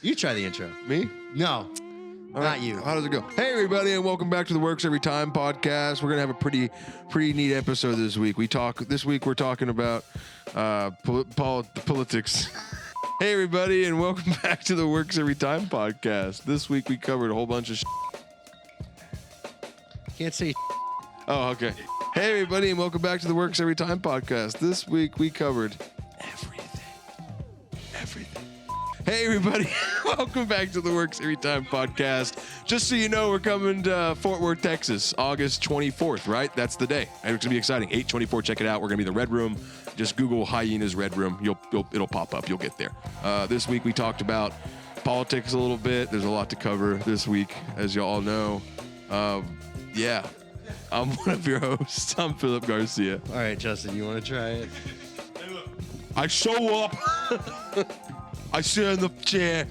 You try the intro. Me? No, not you. How does it go? Hey, everybody, and welcome back to the Works Every Time podcast. We're gonna have a pretty neat episode this week. This week we're talking about politics. Hey, everybody, and welcome back to the Works Every Time podcast. This week we covered a whole bunch of. Can't say. Oh, okay. Hey, everybody, and welcome back to the Works Every Time podcast. This week we covered everything. Hey, everybody. Welcome back to the Works Every Time podcast. Just so you know, we're coming to Fort Worth, Texas, August 24th, right? That's the day. And it's going to be exciting. 8/24, check it out. We're going to be in the Red Room. Just Google HYENAS Red Room. It'll pop up. You'll get there. This week, we talked about politics a little bit. There's a lot to cover this week, as you all know. Yeah. I'm one of your hosts. I'm Phillip Garcia. All right, Justin, you want to try it? I show up. I sit in the chair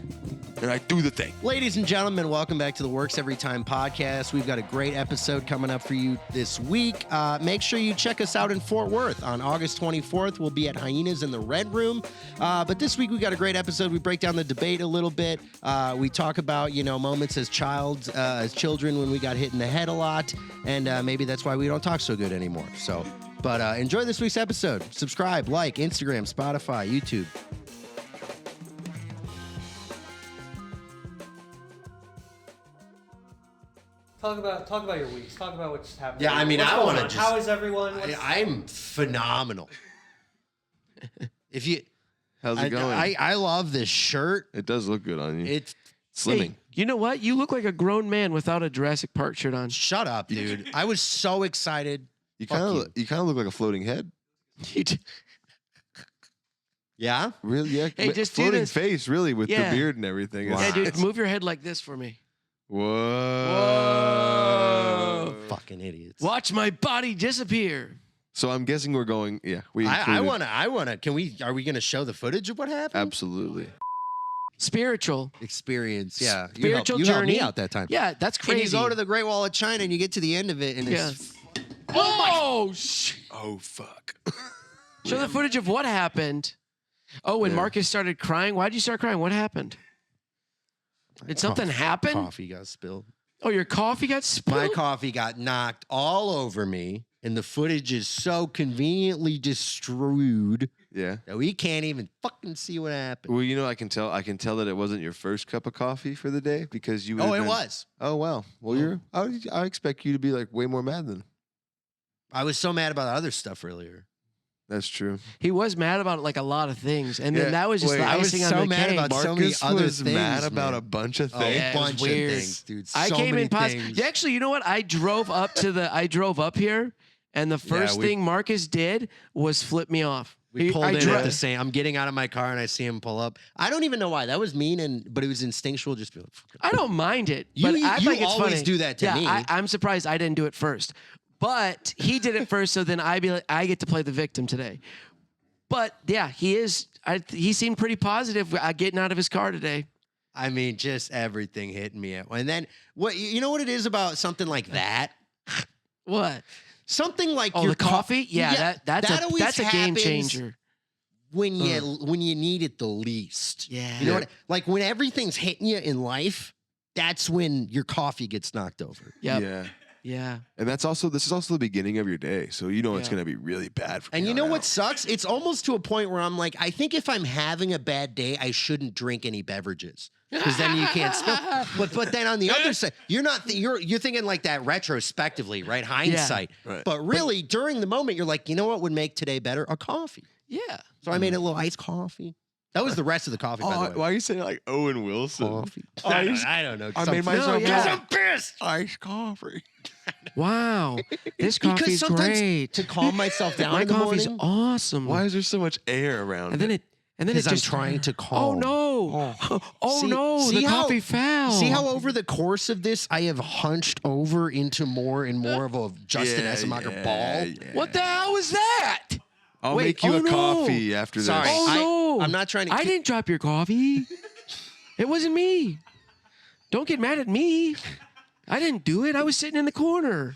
and I do the thing. Ladies and gentlemen, welcome back to the Works Every Time podcast. We've got a great episode coming up for you this week. Make sure you check us out in Fort Worth on August 24th. We'll be at HYENAS in the Red Room. But this week we got a great episode. We break down the debate a little bit. We talk about, moments as children when we got hit in the head a lot. And maybe that's why we don't talk so good anymore. But enjoy this week's episode. Subscribe, like, Instagram, Spotify, YouTube. Talk about your weeks. Talk about what's happening. Yeah, I mean, I want to just. How is everyone? I'm phenomenal. How's it going? I love this shirt. It does look good on you. It's slimming. Hey, you know what? You look like a grown man without a Jurassic Park shirt on. Shut up, dude. I was so excited. You kind of look like a floating head. Yeah? Really? Yeah. Hey, just do floating this. face, really, with the beard and everything. Wow. Yeah, dude, move your head like this for me. Whoa. Whoa. Fucking idiots. Watch my body disappear. So I'm guessing we're going. Yeah, I wanna. Are we gonna show the footage of what happened? Absolutely. Spiritual. Experience. Yeah. Spiritual you helped journey. me out that time. Yeah, that's crazy. And you go to the Great Wall of China and you get to the end of it and it's. Oh, Oh fuck. show the footage of what happened. Oh, when Marcus started crying. Why'd you start crying? What happened? Did something happen? Coffee got spilled. Oh, your coffee got spilled? My coffee got knocked all over me, and the footage is so conveniently distrewed Yeah. that we can't even fucking see what happened. Well, I can tell that it wasn't your first cup of coffee for the day because you. Oh, it was. Oh wow. Well, I expect you to be like way more mad than. I was so mad about other stuff earlier. That's true. He was mad about like a lot of things, and then that was just the I was icing on so the mad cake. about so many Marcus other was things, mad about man. a bunch of Oh, things. Yeah, it was bunch of weird. things, dude. I So came many in positive. things. Yeah, actually, you know what? I drove up here, and the first thing Marcus did was flip me off. We pulled in at the same. I'm getting out of my car and I see him pull up. I don't even know why. That was mean, but it was instinctual. Just be like, I don't mind it. You- but I you think it's always funny. do that to me. I'm surprised I didn't do it first. But he did it first, so then I get to play the victim today. But yeah, he seemed pretty positive getting out of his car today. I mean, just everything hitting me at. And then you know what it is about something like that? What? Something like Oh, your the coffee? Yeah, that's always a game happens changer. when you need it the least. Yeah. You know what? Like when everything's hitting you in life, that's when your coffee gets knocked over. Yep. Yeah. Yeah. And this is also the beginning of your day, so it's Yeah. going to be really bad for And me you know on what out. sucks? It's almost to a point where I'm like, I think if I'm having a bad day, I shouldn't drink any beverages because then you can't spill. But then on the other side, you're thinking like that retrospectively, right? Hindsight. Right. But really, during the moment, you're like, you know what would make today better? A coffee. Yeah. So I made a little iced coffee. That was the rest of the coffee, by the way. Why are you saying it like Owen Wilson? Coffee. Iced- I don't know. I made myself yeah. pissed. Iced coffee. Wow. This Because coffee's sometimes great. to calm myself down My in the coffee's morning. awesome. Why is there so much air around? And then it Because I'm just trying to Oh calm. no! Oh See- no! see The how- coffee fell. See how over the course of this, I have hunched over into more and more of a Justin Essenmacher ball. Yeah. What the hell was that? I'll Wait, make you oh a no. coffee after this. Sorry. Oh no! I'm not trying to. I didn't drop your coffee. It wasn't me. Don't get mad at me. I didn't do it. I was sitting in the corner.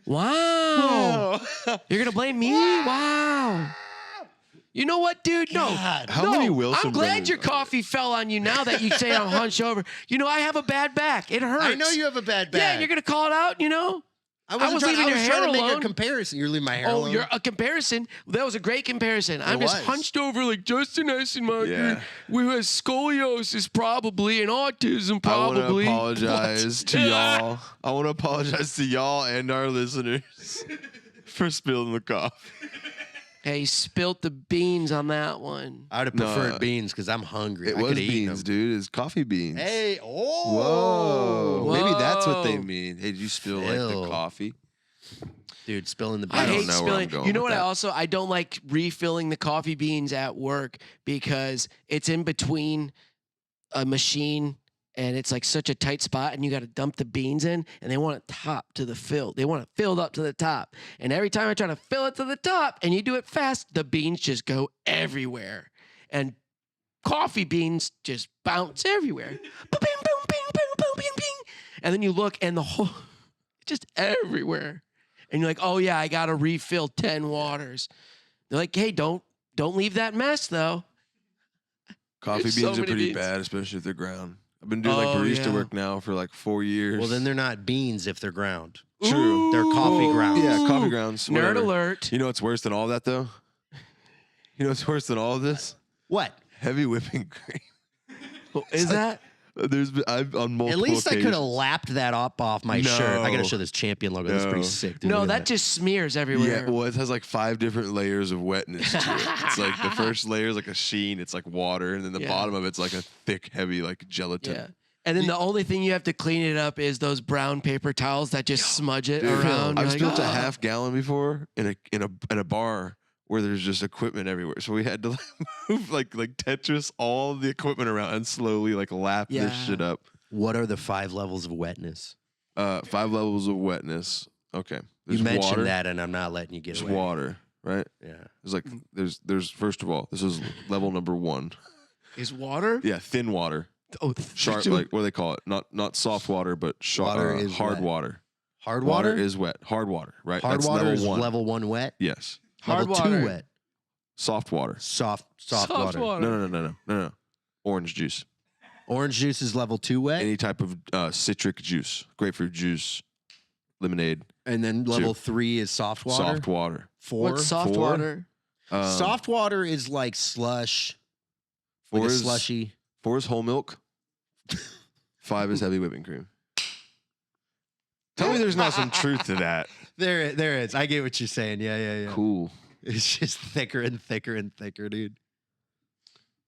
Wow. You're gonna blame me? Wow. You know what, dude? No. God. How no. many Wilson I'm glad brothers your are there? coffee fell on you now that you say I'm hunched over. You know, I have a bad back. It hurts. I know you have a bad back. Yeah, and you're going to call it out, you know? I was leaving your trying hair to make a alone. comparison. You're leaving my hair Oh, alone. you're a comparison. That was a great comparison. I'm just was. hunched over like Justin Essenmacher, Yeah. who has scoliosis probably and autism probably. I want to apologize to y'all. I want to apologize to y'all and our listeners for spilling the coffee. Hey, he spilt the beans on that one. I would have No. preferred beans because I'm hungry. It I was could've eaten beans, them. dude. It's coffee beans. Hey, oh. Whoa. Maybe that's what they Whoa. mean. Hey, did you spill like Phill. the coffee? Dude, spilling the beans. I don't hate know where I'm spilling. going You know with what? that. I don't like refilling the coffee beans at work because it's in between a machine and it's like such a tight spot, and you got to dump the beans in, and they want it top to the fill. They want it filled up to the top, and every time I try to fill it to the top, and you do it fast, the beans just go everywhere, and coffee beans just bounce everywhere. Boom, boom, boom, boom, boom, boom, boom, boom. And then you look, and the whole just everywhere. And you're like, oh yeah, I gotta refill 10 waters. They're like, hey, don't leave that mess though. Coffee There's beans so are many pretty beans. bad, especially if they're ground. I've been doing like Oh, barista yeah. work now for like 4 years. Well, then they're not beans if they're ground. True. They're coffee Ooh. grounds. Yeah, coffee grounds. Nerd whatever. alert. You know what's worse than all that though? You know what's worse than all of this? What? Heavy whipping cream. Is that? There's been, I've on multiple At least I could have occasions- lapped that up off my shirt. I gotta No. show this champion logo. That's pretty No. sick. Dude. No, Look at that just smears everywhere. Yeah, well, it has like 5 different layers of wetness to it. It's like the first layer is like a sheen, it's like water, and then the Yeah. bottom of it's like a thick, heavy like gelatin. Yeah. And then the only thing you have to clean it up is those brown paper towels that just smudge it Dude, around. I've You're spilled like, a "Oh." half gallon before in a bar where there's just equipment everywhere. So we had to like, move like Tetris all the equipment around and slowly like lap this Yeah. shit up. What are the 5 levels of wetness? 5 levels of wetness. Okay. There's You mentioned water. that, and I'm not letting you get There's away. water, right? Yeah. There's like there's first of all, this is level number 1. Is water? Yeah, thin water. Oh, Sharp, like what do they call it? Not soft water, but Water is hard wet. water. Hard Water water? is wet. Hard water, right? Hard That's water level is 1. level 1 wet. Yes. Hard level water. 2 wet. Soft water. Soft Soft water. water. No. Orange juice. Orange juice is level 2 wet. Any type of citric juice, grapefruit juice, lemonade, And then level 3 is soft water. soft water. 4. What's soft 4? water? Soft water is like slush. Like 4 a is slushy. 4 is whole milk. 5 is heavy whipping cream. Tell me there's not some truth to that. There is. I get what you're saying. Yeah. Cool. It's just thicker and thicker and thicker, dude.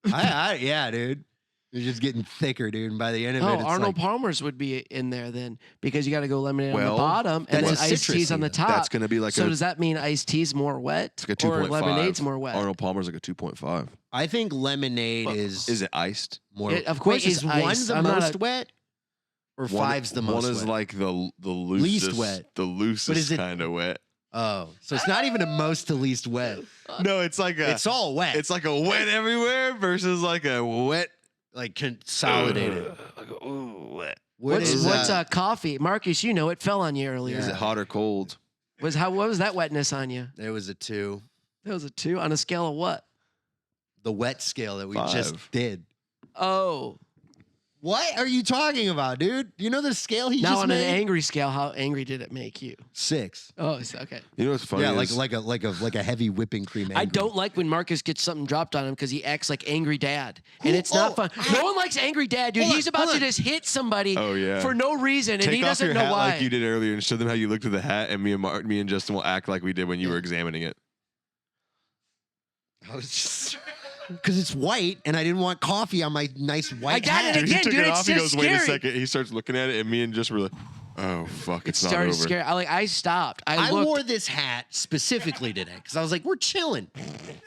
Yeah, dude. It's just getting thicker, dude. And by the end of it, Oh, it's Arnold like, Palmer's would be in there then because you got to go lemonade on Well, the bottom and then that's a iced tea's citrusy on the then. top. That's going to be like so a, does that mean iced tea's more wet it's like a 2.5. or lemonade's more wet? Arnold Palmer's like a 2.5. I think lemonade Well, is Is it iced? more. It, of course, Wait, is it's 1 ice. the I'm not most a- wet? Or 5's the most One is wet? like the loosest, wet. the is loosest it- kind of wet. Oh, so it's not even a most to least wet. No, it's like a It's all wet. it's like a wet everywhere versus like a wet. like consolidated. Ooh, wet. What's is coffee? Marcus, you know it fell on you earlier. Is it hot or cold? What was that wetness on you? There was a 2. That was a 2 on a scale of what? The wet scale that we 5. just did. Oh, What are you talking about, dude? You know the scale he now just on made? an angry scale, how angry did it make you? 6. Oh, it's okay. You know what's funny? Yeah, is, like a heavy whipping cream. I angry. don't like when Marcus gets something dropped on him because he acts like angry dad, and it's not fun. No one likes angry dad, dude. Hold on, He's about hold to on. just hit somebody Oh, yeah. for no reason, and take he off doesn't your know hat why. like you did earlier and show them how you looked at the hat, and me and Justin will act like we did when you were examining it. I was just because it's white, and I didn't want coffee on my nice white I got hat. it again, he took dude. it It's off. He just goes, "Wait a scary. second." He starts looking at it, and me and just were like, "Oh fuck, it's not started over." scared. I stopped. I I looked. wore this hat specifically today because I was like, "We're chilling.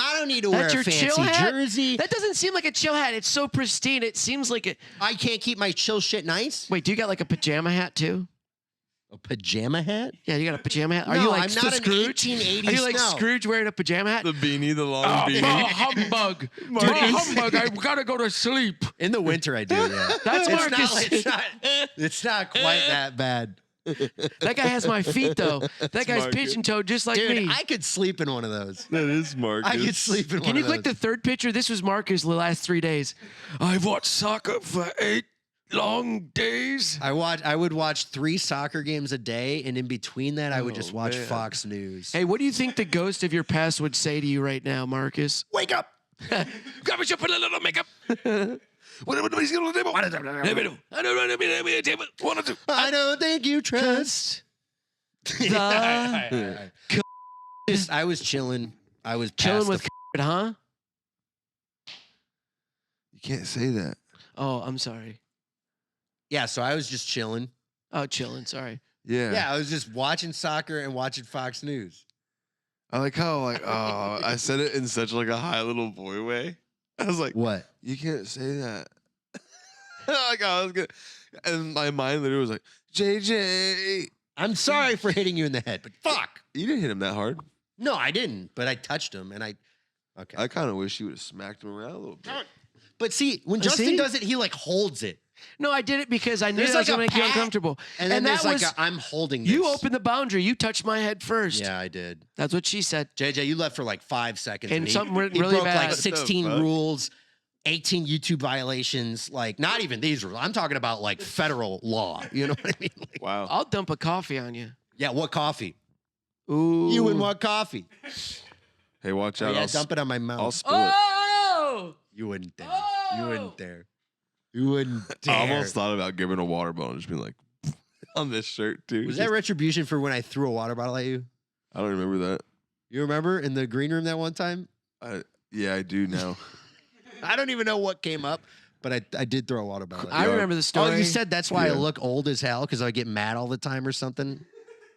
I don't need to wear That's a your fancy chill hat? jersey. That doesn't seem like a chill hat. It's so pristine. It seems like a. I can't keep my chill shit nice." Wait, do you got like a pajama hat too? A pajama hat? Yeah, you got a pajama hat. Are No, you like I'm not an Scrooge? 1880s Are you like no. Scrooge wearing a pajama hat? The beanie, the long Oh, beanie. humbug. Dude, humbug. I gotta go to sleep. In the winter, I do. Yeah, That's it's Marcus. not. It's not quite that bad. That guy has my feet though. That guy's Marcus. pigeon-toed just like Dude, me. I could sleep in one of those. That is Marcus. I could sleep in one Can you of click those. the third picture? This was Marcus the last 3 days. I've watched soccer for 8 long days. I would watch 3 soccer games a day, and in between that, I would just watch man. Fox News. Hey, what do you think the ghost of your past would say to you right now, Marcus? Wake up! Grab a put a little makeup. I don't think you trust. The I was chilling. I was chilling past with the huh? You can't say that. Oh, I'm sorry. yeah, so I was just chilling. Oh, chilling. Sorry. Yeah. Yeah, I was just watching soccer and watching Fox News. I like how I said it in such like a high little boy way. I was like, What? you can't say that. Like I was good, and my mind literally was like, JJ. I'm sorry for hitting you in the head, but fuck. You didn't hit him that hard. No, I didn't, but I touched him, and okay. I kind of wish you would have smacked him around a little bit. But see, when Justin See? does it, he like holds it. No, I did it because I knew There's that was like going a to make you pat, uncomfortable. And then there's that like was, I'm holding this. you opened the boundary. You touched my head first. Yeah, I did. That's what she said. JJ, you left for like 5 seconds. And he- something he really broke bad. like What the 16 fuck? rules, 18 YouTube violations. Like not even these rules. I'm talking about like federal law. You know what I mean? Like, Wow. I'll dump a coffee on you. yeah, what coffee? Ooh. You and what coffee? Hey, watch Oh, out. yeah, I'll, dump it on my mouth. I'll spill it. Oh! You wouldn't dare. Oh! You wouldn't dare. You wouldn't dare. I almost thought about giving a water bottle and just being like, on this shirt too. Was that retribution for when I threw a water bottle at you? I don't remember that. You remember in the green room that one time? Yeah, I do now. I don't even know what came up, but I did throw a water bottle at I you. remember the story. Oh, you said that's why I Yeah. look old as hell because I get mad all the time or something?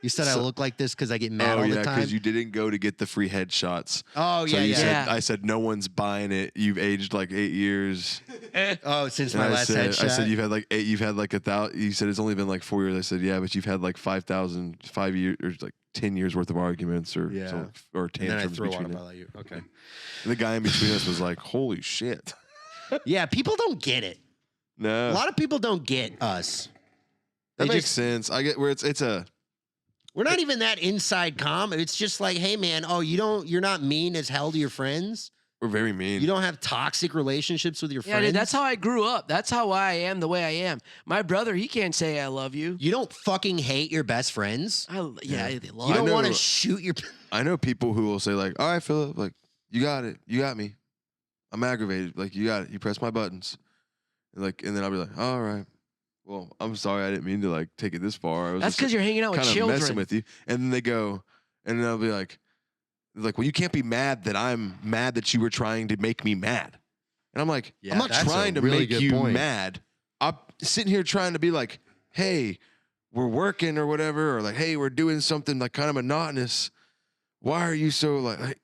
You said I So- look like this because I get mad Oh all yeah, the time? because you didn't go to get the free headshots. Oh, So yeah, you yeah. said, Yeah. I said no one's buying it. You've aged like 8 years. Oh, since And my I last said, headshot? I said you've had like 8. You've had like 1,000. You said it's only been like 4 years. I said yeah, but you've had like 5 years or like 10 years worth of arguments or Yeah. or and then I tantrums threw a water between them. bottle at you. Okay. And the guy in between us was like, "Holy shit!" Yeah, people don't get it. No, A lot of people don't get us. that They makes just- sense. I get where it's a. We're not even that inside calm. It's just like, hey man, you're not mean as hell to your friends. We're very mean. You don't have toxic relationships with your Yeah, friends. dude, that's how I grew up. That's how I am the way I am. My brother, he can't say I love you. You don't fucking hate your best friends. Yeah, they You love don't know- want to shoot your. I know people who will say like, "All right, Phillip, like you got it, you got me. I'm aggravated. Like you got it. You press my buttons." And then I'll be like, "All right, well, I'm sorry. I didn't mean to like take it this far. I was That's just because you're hanging out with kind of children. messing with you." And then they go, and then I'll be like, "Well, you can't be mad that I'm mad that you were trying to make me mad." And I'm like, Yeah, "I'm not that's a trying to really make good you point. mad. I'm sitting here trying to be like, hey, we're working or whatever, or like, hey, we're doing something like kind of monotonous. Why are you so like,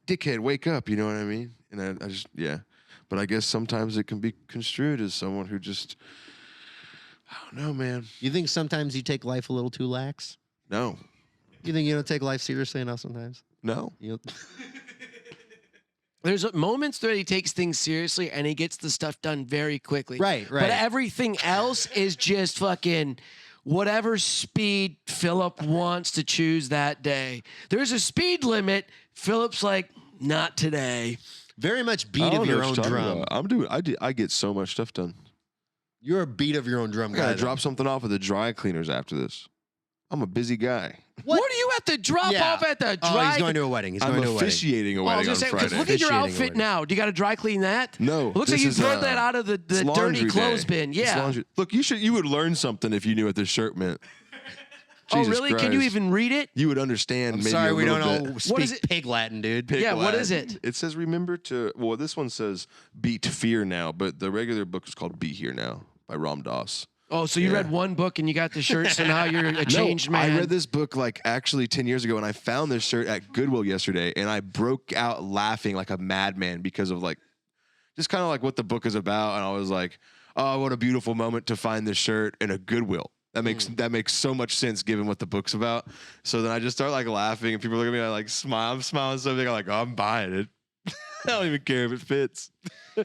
dickhead, wake up, you know what I mean?" And I just, yeah. But I guess sometimes it can be construed as someone who just, I don't know, man. You think sometimes you take life a little too lax? No, You think you don't take life seriously enough sometimes? no. You There's moments where he takes things seriously and he gets the stuff done very quickly. Right. But everything else is just fucking whatever speed Phillip wants to choose that day. There's a speed limit. Phillip's like, not today. Very much I beat don't of know your what own you're talking drum. about. I get so much stuff done. You're a beat of your own drum I guy. gotta then. drop something off at the dry cleaners after this. I'm a busy guy. What? What do you have to drop Yeah. off at the Oh, dry? he's going to a wedding. He's I'm going to a wedding. officiating a Well, I wedding was on gonna say, 'cause Friday. look at your Officiating a outfit wedding. now. Do you got to dry clean that? No, It looks this like you is, pulled that out of the it's dirty laundry clothes day. bin. It's Yeah. laundry- Look, you would learn something if you knew what this shirt meant. Oh, Jesus really? Can you Christ. even read it? You would understand. I'm maybe sorry a we little don't bit. know speak What is it? pig Latin, dude. Pig Yeah, what Latin. is it? It says remember to. Well, this one says beat fear now, but the regular book is called Be Here Now by Ram Dass. Oh, so you Yeah. read one book and you got the shirt, so now you're a changed no, man. I read this book like actually 10 years ago, and I found this shirt at Goodwill yesterday, and I broke out laughing like a madman because of like just kind of like what the book is about, and I was like, oh, what a beautiful moment to find this shirt in a Goodwill. That makes so much sense given what the book's about. So then I just start like laughing, and people look at me and I like smile. I'm smiling so big, I'm like, oh, I'm buying it. I don't even care if it fits.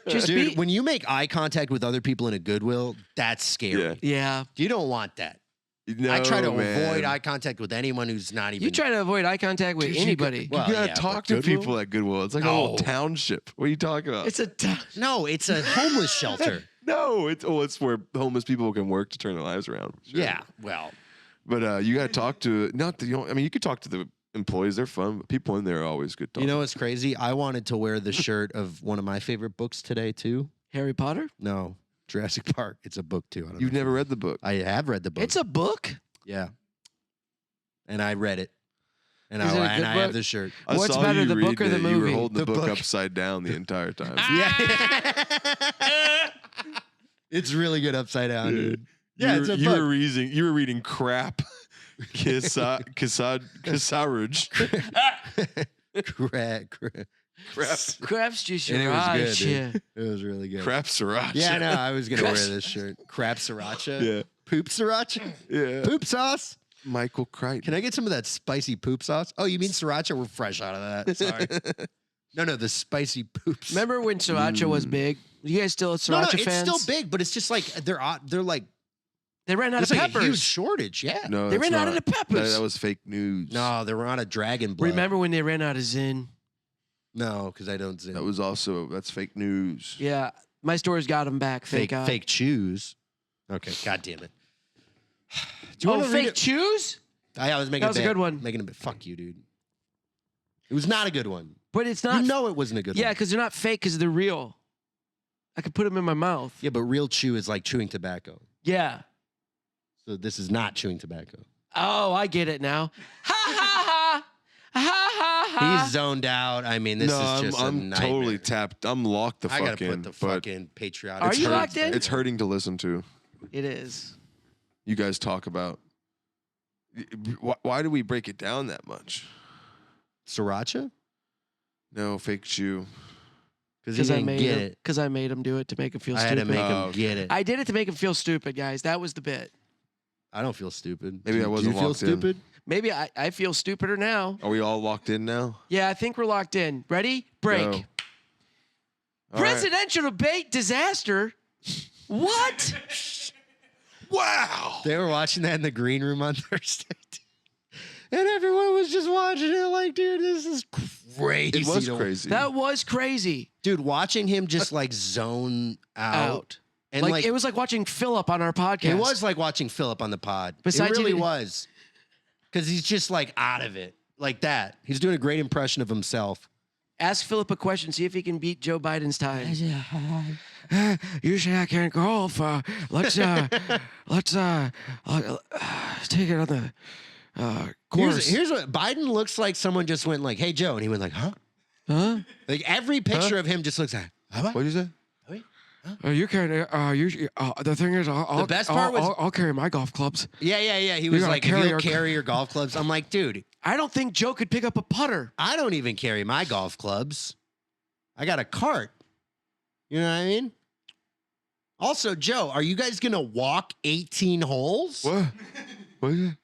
Just Dude, be- when you make eye contact with other people in a Goodwill, that's scary. Yeah. yeah. You don't want that. No, I try to man. avoid eye contact with anyone who's not even. You try to avoid eye contact with Dude, anybody. Well, you gotta yeah, talk but to Goodwill? people at Goodwill. It's like a No. little township. What are you talking about? It's a No, it's a homeless shelter. No, it's where homeless people can work to turn their lives around. Sure. Yeah, well, But you got to talk to I mean, you could talk to the employees. They're fun. But people in there are always good. you know what's crazy? I wanted to wear the shirt of one of my favorite books today too. Harry Potter. No, Jurassic Park. It's a book too. I don't You've know. never read the book. I have read the book. It's a book. Yeah, and I read it, and Is it a I good have book? the shirt. I What's saw better, you the book read or the it. You were movie? holding the The book book. upside down the entire time. Yeah, it's really good upside down, dude. Yeah, you it's were, a you book. were reading. You were reading crap. Kisarage. Crap's just And your it was good, eyes. dude. Yeah. It was really good. Crap sriracha. Yeah, I know. I was gonna wear Crap- this shirt. Crap sriracha. Yeah. Poop sriracha. Yeah. Poop sauce. Michael Crichton. Can I get some of that spicy poop sauce? Oh, you mean sriracha? We're fresh out of that. Sorry. No, the spicy poops. Remember when sriracha was big? You guys still sriracha no, it's fans? still big, but it's just like they're like They ran out there's of like a huge peppers. shortage. Yeah. No, They that's ran out not. of the peppers. That was fake news. No, they were on a dragon blood. Remember when they ran out of Zyn? No, because I don't. That was also that's fake news. Yeah, my store's got them back. fake Thank God. fake chews. Okay, God damn it. Do Oh, wanna read fake it? chews? I was making That was a good one. Making a bit. Fuck you, dude. It was not a good one. But it's not. You know it wasn't a good Yeah, one. because they're not fake. Because they're real. I could put them in my mouth. Yeah, but real chew is like chewing tobacco. Yeah. So this is not chewing tobacco. Oh, I get it now. Ha ha ha. Ha ha ha. He's zoned out. I mean, this is just a I'm nightmare. totally tapped. I'm locked the I fuck gotta in. put the but fucking patriotic. Are you spirit locked in? back. It's hurting to listen to. It is. You guys talk about. Why do we break it down that much? Sriracha? No, fake chew. Because Because he I didn't made get him. it. Because I made him do it to make him feel I had stupid. to make Oh, him get it. I did it to make him feel stupid, guys. That was the bit. I don't feel stupid. Maybe I Do wasn't you feel locked in. stupid? Maybe I feel stupider now. Are we all locked in now? Yeah, I think we're locked in. Ready? Break. Go. All right. Presidential debate disaster. What? Wow. They were watching that in the green room on Thursday. And everyone was just watching it like, dude, this is crazy. It was to- crazy. That was crazy. Dude, watching him just like zone out. And like, like, it was like watching Phillip on our podcast. it was like watching Phillip on the pod. Besides it he really didn't- was. Because he's just like out of it. Like that. He's doing a great impression of himself. Ask Phillip a question. See if he can beat Joe Biden's time. Usually I can't golf. Let's take it on the course. Here's what Biden looks like. Someone just went like, "Hey Joe," and he went like, "Huh?" Huh? Like every picture of him just looks like, "Huh?" What did you say? You can. The thing is, I'll, The best part was- I'll carry my golf clubs. Yeah. He was gotta like, carry "Carry your- carry your golf clubs." I'm like, dude, I don't think Joe could pick up a putter. I don't even carry my golf clubs. I got a cart. You know what I mean? Also, Joe, are you guys gonna walk 18 holes? What? What is it?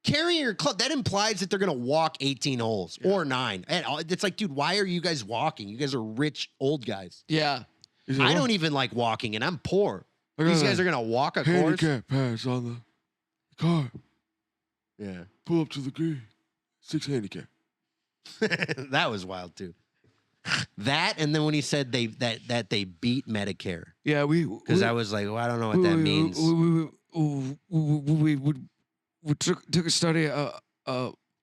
Carrying your club, that implies that they're gonna walk 18 holes or 9. And it's like, dude, why are you guys walking? You guys are rich old guys. Yeah. I don't even like walking, and I'm poor. These guys are gonna walk a course. handicap pass on the car. Yeah, Pull up to the green. 6 handicap. that was wild too. That, and then when he said that they beat Medicare, Yeah. because I was like, well, I don't know what that means. We took a study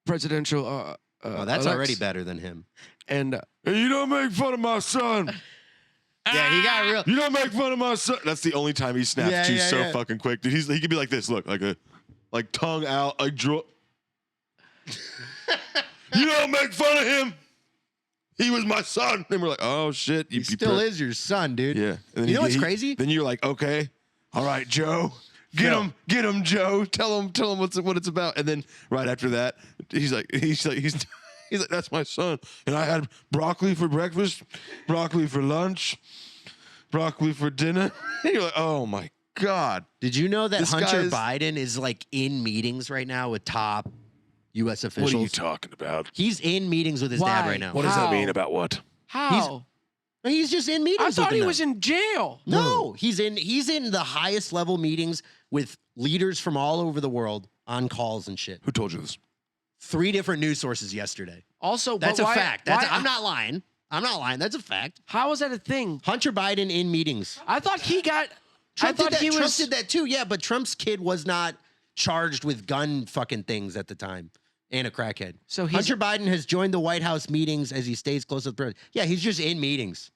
presidential. Oh, that's already better than him. And Hey, you don't make fun of my son. Yeah, he got real. You don't make fun of my son. That's the only time he snaps Yeah, to yeah, so yeah. fucking quick. Dude, he could be like this. Look, like tongue out, like draw. You don't make fun of him. He was my son. And we're like, oh shit. He still is your son, dude. Yeah. And then You know what's crazy? Then you're like, okay, all right, Joe. Get him, Joe. Tell him what it's about. And then right after that, he's like, that's my son. And I had broccoli for breakfast, broccoli for lunch, broccoli for dinner. And you're like, oh my God. Did you know that This Hunter guy's- Biden is like in meetings right now with top U.S. officials? What are you talking about? He's in meetings with his dad Why? right now. What does that mean about what? how? He's just in I meetings. thought with he them was now. in jail. No, he's in the highest level meetings with leaders from all over the world on calls and shit. Who told you this? 3 different news sources yesterday. Also, That's but a why- fact. why- I'm not lying. I'm not lying. That's a fact. How is that a thing? Hunter Biden in meetings. I thought he got. Trump I thought did that. he Trump was. did that too. Yeah, but Trump's kid was not charged with gun fucking things at the time. And a crackhead. So he's Hunter Biden has joined the White House meetings as he stays close to the president. Yeah, he's just in meetings,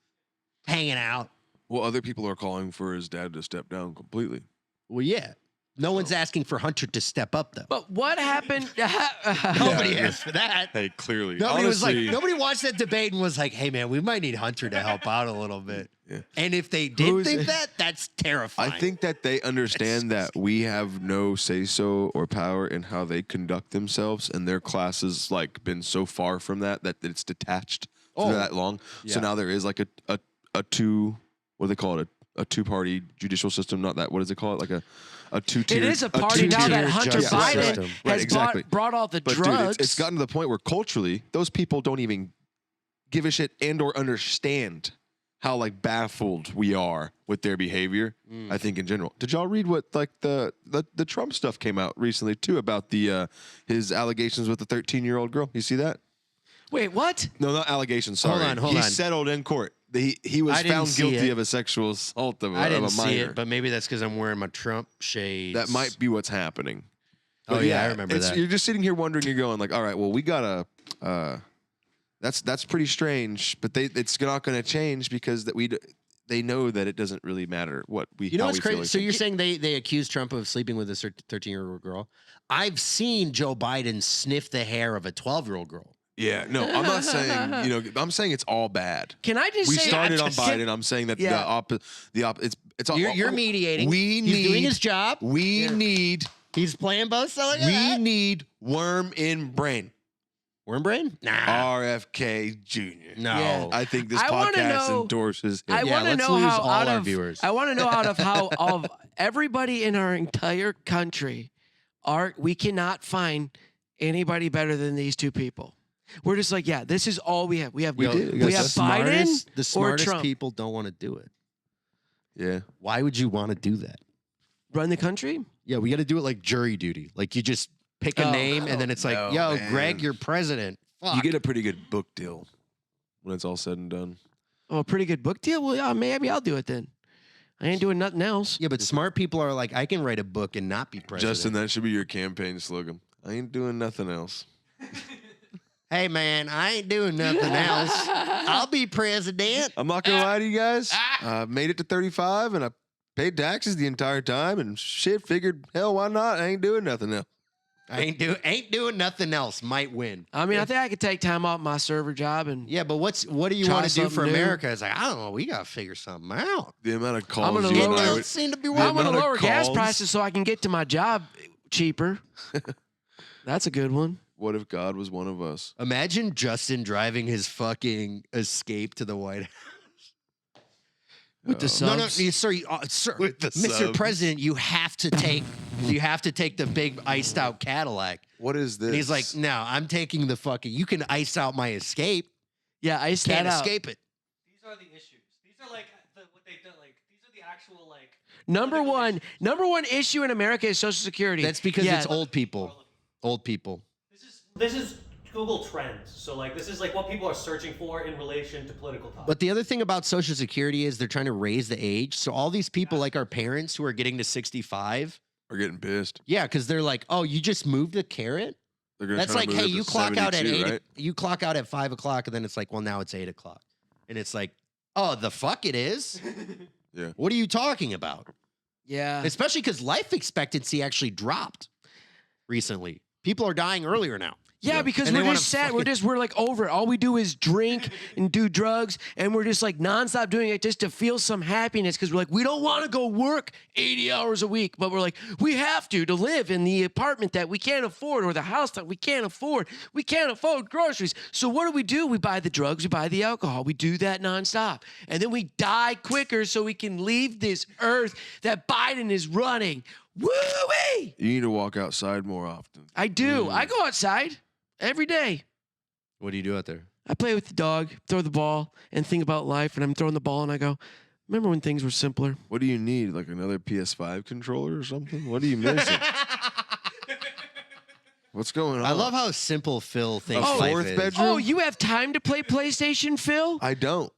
hanging out. Well, other people are calling for his dad to step down completely. Well, yeah. No one's asking for Hunter to step up, though. But what happened? Nobody Yeah. asked for that. Hey, clearly. Nobody was like, Honestly, nobody watched that debate and was like, hey, man, we might need Hunter to help out a little bit. Yeah. And if they did Who's- think that, that's terrifying. I think that they understand that we have no say-so or power in how they conduct themselves, and their class has like been so far from that it's detached for that long. So yeah. now there is like a two, what do they call it? A two-party judicial system. Not that. What does it call it? Like a two-tier. It is a party now that two-tier Hunter justice Biden system. Right, has exactly. brought all the But drugs. dude, it's gotten to the point where culturally, those people don't even give a shit and or understand how like baffled we are with their behavior. I think in general. Did y'all read what like the Trump stuff came out recently too about the his allegations with the 13-year-old girl? You see that? Wait, what? No, not allegations. Sorry. Hold He on. settled in court. He was I didn't found see guilty it. of a sexual assault of a, I of didn't a see minor. it, but maybe that's because I'm wearing my Trump shades. That might be what's happening. Oh, But yeah, I remember that. You're just sitting here wondering, you're going like, all right, well, we gotta. That's pretty strange, but it's not going to change because they know that it doesn't really matter what we. You know how what's we feel crazy? like So it. you're saying they accused Trump of sleeping with a 13-year-old girl. I've seen Joe Biden sniff the hair of a 12-year-old girl. Yeah, no, I'm not saying I'm saying it's all bad. Can I just We say? started on can- Biden. I'm saying that Yeah. it's all. You're mediating. We He's doing need his job. We need He's playing both sides. we need worm in brain. Worm brain? Nah. RFK Jr. No. Yeah. I think this I wanna podcast know- endorses him. I Yeah, want to let's know lose how all out our of viewers. I want to know out of how of everybody in our entire country, we cannot find anybody better than these two people. We're just like, yeah, this is all we have. We have We did. we have Biden The or smartest Trump. people don't want to do it. Yeah. Why would you want to do that? Run the country. Yeah, we got to do it like jury duty. Like you just pick a Oh, name and then it's like, no, yo, man. Greg, you're president. Fuck. You get a pretty good book deal when it's all said and done. Oh, a pretty good book deal. Well, yeah, maybe I'll do it then. I ain't doing nothing else. Yeah, but smart people are like, I can write a book and not be president. Justin, that should be your campaign slogan. I ain't doing nothing else. Hey, man, I ain't doing nothing else. I'll be president. I'm not gonna lie to you guys. I made it to 35 and I paid taxes the entire time and shit. Figured, hell, why not? I ain't doing nothing else. I ain't doing nothing else. Might win. I mean, I think I could take time off my server job and Yeah, but what do you Try want to do for something new. America? It's like, I don't know. We got to figure something out. The amount of calls gonna you It and I don't would- seem to be The I'm working. going to amount of lower gas calls. prices so I can get to my job cheaper. That's a good one. What if God was one of us? Imagine Justin driving his fucking Escape to the White House. With the No, subs. sir, With the Mr. subs. President, you have to take the big iced out Cadillac. What is this? And he's like, no, I'm taking the fucking. You can ice out my Escape. Yeah, I that Can't out. escape it. These are the issues. These are like what they've done. Like these are the actual like. Number one issue in America is Social Security. That's because Yeah. it's old people. Old people. This is Google Trends. So like this is like what people are searching for in relation to political topics. But the other thing about Social Security is they're trying to raise the age. So all these people, like our parents who are getting to 65, Are getting pissed. yeah, because they're like, oh, you just moved the carrot? They're gonna That's try like, to move hey, it to you clock out at 72, 8. right? You clock out at 5 o'clock, and then it's like, well, now it's 8 o'clock. And it's like, oh, the fuck it is? Yeah. What are you talking about? Yeah. Especially because life expectancy actually dropped recently. People are dying earlier now. Yeah, because And they we're wanna just sad. fucking- We're like over it. All we do is drink and do drugs, and we're just like nonstop doing it just to feel some happiness. Because we're like, we don't want to go work 80 hours a week, but we're like, we have to live in the apartment that we can't afford or the house that we can't afford. We can't afford groceries. So what do? We buy the drugs, we buy the alcohol. We do that nonstop, and then we die quicker so we can leave this earth that Biden is running. Woo-wee! You need to walk outside more often. I do. I go outside every day. What do you do out there? I play with the dog, throw the ball, and think about life. And I'm throwing the ball, and I go, remember when things were simpler? What do you need? Like another PS5 controller or something? What are you missing? What's going on? I love how simple Phill thinks A life fourth is. bedroom? Oh, you have time to play PlayStation, Phil? I don't.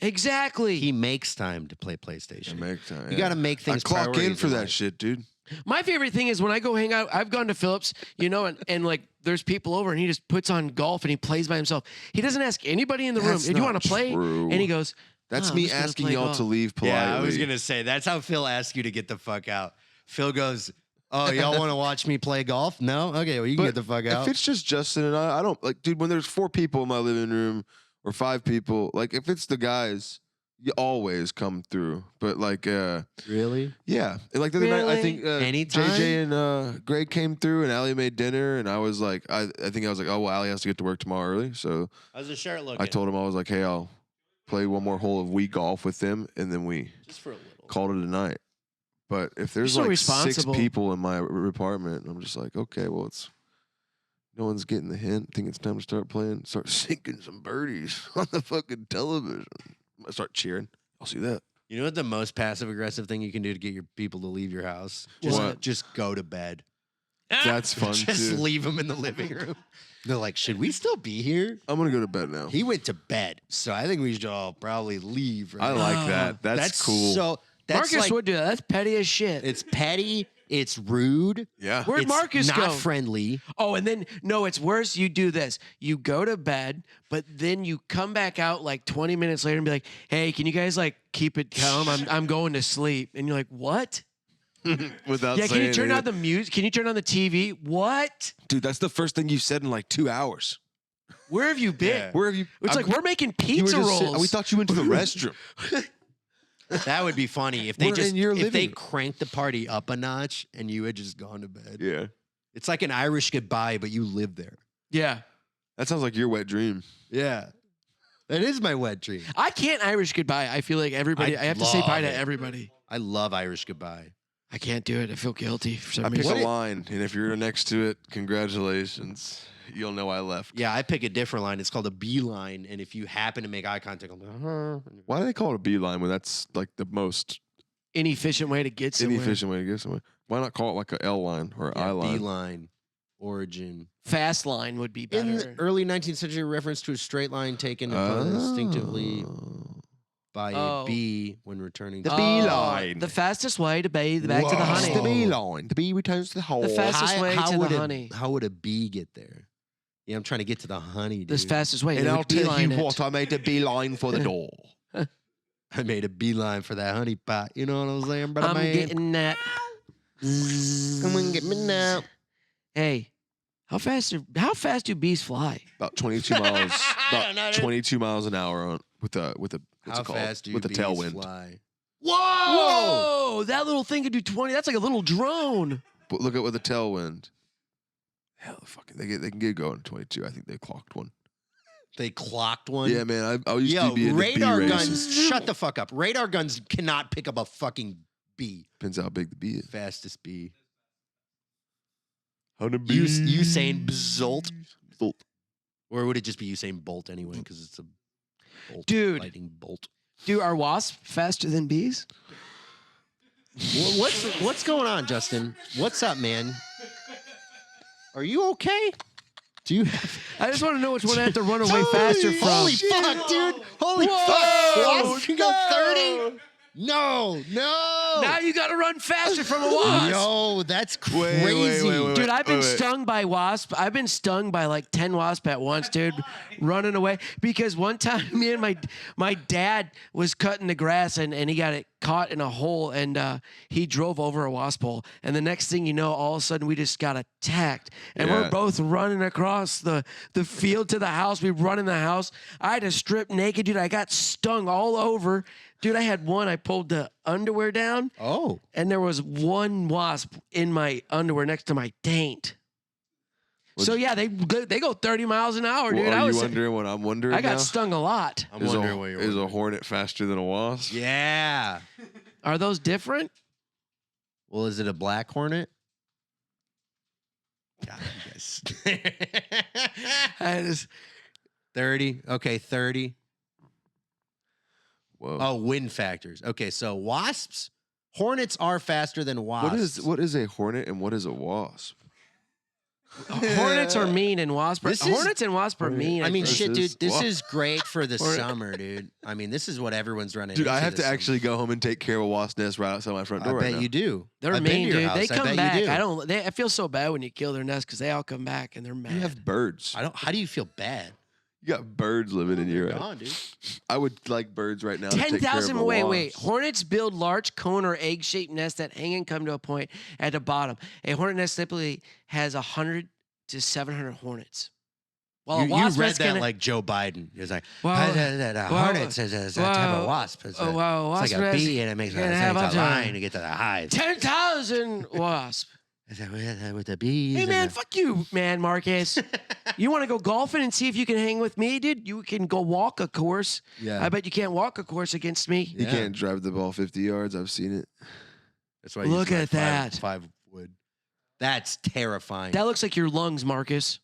Exactly. He makes time to play PlayStation. Time. You got to make things. I clock in priorities for that life. shit, dude. My favorite thing is when I go hang out, I've gone to Phillip's, you know, and like there's people over and he just puts on golf and he plays by himself. He doesn't ask anybody in the room, That's do you not want to play? true. And he goes, That's "Oh, me I'm just gonna asking play y'all golf." to leave politely. Yeah, I was gonna say that's how Phill asks you to get the fuck out. Phil goes, "Oh, y'all want to watch me play golf? No, okay, well you can But get the fuck out." If it's just Justin and I don't like, dude. When there's 4 people in my living room or 5 people, like if it's the guys, you always come through. But like, Really? yeah, and like the other night, I Really? think Anytime? JJ and Greg came through, and Allie made dinner, and I was like, I think I was like, oh well, Allie has to get to work tomorrow early, so How's the shirt looking? I told him I was like, hey, I'll play one more hole of Wii golf with them, and then we just for a little. called it a night. But if there's so like 6 responsible. people in my apartment, I'm just like, okay, well, it's no one's getting the hint. I think it's time to start playing, start sinking some birdies on the fucking television. I start cheering. I'll see that. You know what the most passive aggressive thing you can do to get your people to leave your house? What? Just go to bed. That's fun Just too. leave them in the living room. They're like, should we still be here? I'm gonna go to bed now. He went to bed, so I think we should all probably leave. Right I now. like that. That's cool. So that's Marcus like, would do that. That's petty as shit. it's petty. It's rude. Yeah. Where'd It's Marcus not go? friendly. Oh, and then no, it's worse. You do this. You go to bed, but then you come back out like 20 minutes later and be like, "Hey, can you guys like keep it calm? I'm going to sleep." And you're like, "What?" Without Yeah, can you saying turn it. on the music? Can you turn on the TV? What? Dude, that's the first thing you said in like 2 hours. Where have you been? Yeah. Where have you? It's like we're making you were pizza just rolls. saying- we thought you went to the restroom. That would be funny if they We're just in your if they living room. cranked the party up a notch and you had just gone to bed. Yeah. It's like an Irish goodbye, but you live there. yeah. That sounds like your wet dream. Yeah. That is my wet dream. I can't Irish goodbye. I feel like everybody. I have to say bye to love it. everybody. I love Irish goodbye. I can't do it. I feel guilty for some I pick reason. a line, and if you're next to it, congratulations. You'll know I left. Yeah, I pick a different line. It's called a B line, and if you happen to make eye contact, I'm like, Why do they call it a B line when that's like the most Inefficient way to get somewhere. inefficient way to get somewhere? Why not call it like a L line or an I line? B line, origin. Fast line would be better. In the early 19th century, reference to a straight line taken instinctively by Oh. a bee when returning. The to bee line. The fastest way to bathe back to the Whoa. honey. It's the B line. The bee returns to the hole. The fastest way to the would honey. how would a bee get there? Yeah, I'm trying to get to the honey, dude. This fastest way. And They I'll would tell you beeline it. what, I made a beeline for the door. I made a beeline for that honey pot. You know what I'm saying, brother I'm man? getting that. Come on, get me now. Hey, how fast do bees fly? About 22 miles. don't know, About dude. 22 miles an hour on with a what's How it called? fast do with a bees tailwind. fly? Whoa! That little thing could do 20. That's like a little drone. But look at with a tailwind. Hell, fucking, they can get going 22. I think they clocked one. They clocked one. Yeah, man. I used Yo, to be into radar bee guns. races. Shut the fuck up. Radar guns cannot pick up a fucking bee. Depends how big the bee is. Fastest bee. Usain Bolt? Bolt. Or would it just be Usain Bolt anyway? Because it's a bolt, Dude. lightning bolt. Do are wasps faster than bees? What's going on, Justin? What's up, man? Are you okay? Do you have I just want to know which one I have to run away faster from. Holy fuck, dude! Holy Whoa, fuck! Wasp can go 30? No, no! Now you got to run faster from a wasp. Yo, that's Wait, crazy. wait. Dude, I've been wait. stung by wasp. I've been stung by like 10 wasps at once, dude, running away. Because one time me and my dad was cutting the grass and he got it caught in a hole and he drove over a wasp hole. And the next thing you know, all of a sudden we just got attacked. And Yeah. we're both running across the field to the house. We run in the house. I had to strip naked, dude. I got stung all over. Dude, I had one. I pulled the underwear down. Oh. And there was one wasp in my underwear next to my taint. So yeah, they go 30 miles an hour, dude. Well, I are was you wondering what I'm wondering I got now? stung a lot. I'm Is wondering what you're is a wondering. hornet faster than a wasp? Yeah. Are those different? Well, is it a black hornet? God, you guys. I just 30. Okay, 30. Whoa. Oh, wind factors. Okay, so wasps, hornets are faster than wasps. What is a hornet and what is a wasp? Hornets are mean and wasps. Hornets and wasps are mean. I mean, versus shit, dude. This wasp. is great for the summer, dude. I mean, this is what everyone's running Dude, into I have this to actually go home and take care of a wasp nest right outside my front door I bet right now. you do. They're I've been mean, to your dude. house. They I come bet back. You do. I feel so bad when you kill their nest because they all come back and they're mad. You have birds. How do you feel bad? You got birds living in your house. Gone, dude. I would like birds right now. to take care of 10,000. a Wait. wasp. Hornets build large cone or egg-shaped nests that hang and come to a point at the bottom. A hornet nest typically has 100 to 700 hornets. While a You wasp read nest that can- like Joe Biden. It's like, Well, hornets is a type of wasp. It's, well, it's wasp like a nest bee and it makes can have a up to line to get to the hive. 10,000 wasp. It's like, with the bees. Hey and man, the- fuck you, man, Marcus. You want to go golfing and see if you can hang with me, dude? You can go walk a course. Yeah. I bet you can't walk a course against me. You Yeah. can't drive the ball 50 yards. I've seen it. That's why I Look use my at that. Five wood. That's terrifying. That looks like your lungs, Marcus.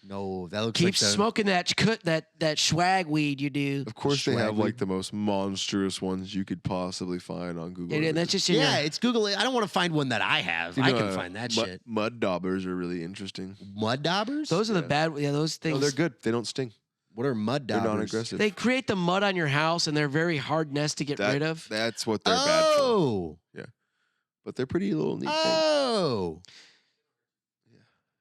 No, that looks Keep like the, smoking that swag weed you do. Of course, they have Swag like weed. the most monstrous ones you could possibly find on Google. And that's just in Yeah, your, it's Google. I don't want to find one that I have. You I know, can find that shit. Mud daubers are really interesting. Mud daubers? those are the Yeah. bad. Yeah, those No, things. they're good. They don't sting. What are mud They're daubers? non-aggressive. They create the mud on your house, and they're very hard nest to get rid of. That's what they're bad for. Oh. But they're pretty little neat things. Oh.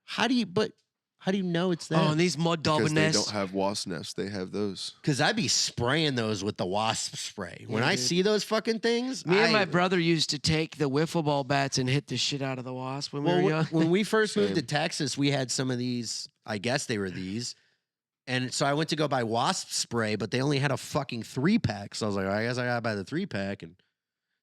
How do you know it's Oh, that? and these mud Because dolphin they nests. don't have wasp nests. They have those. Because I'd be spraying those with the wasp spray. When Yeah, I dude. see those fucking things, Me and my I- brother used to take the wiffle ball bats and hit the shit out of the wasp when we Well, were young. when we first moved to Same. Texas, we had some of these. I guess they were these. And so I went to go buy wasp spray, but they only had a fucking 3-pack. So I was like, I guess I gotta buy the 3-pack. And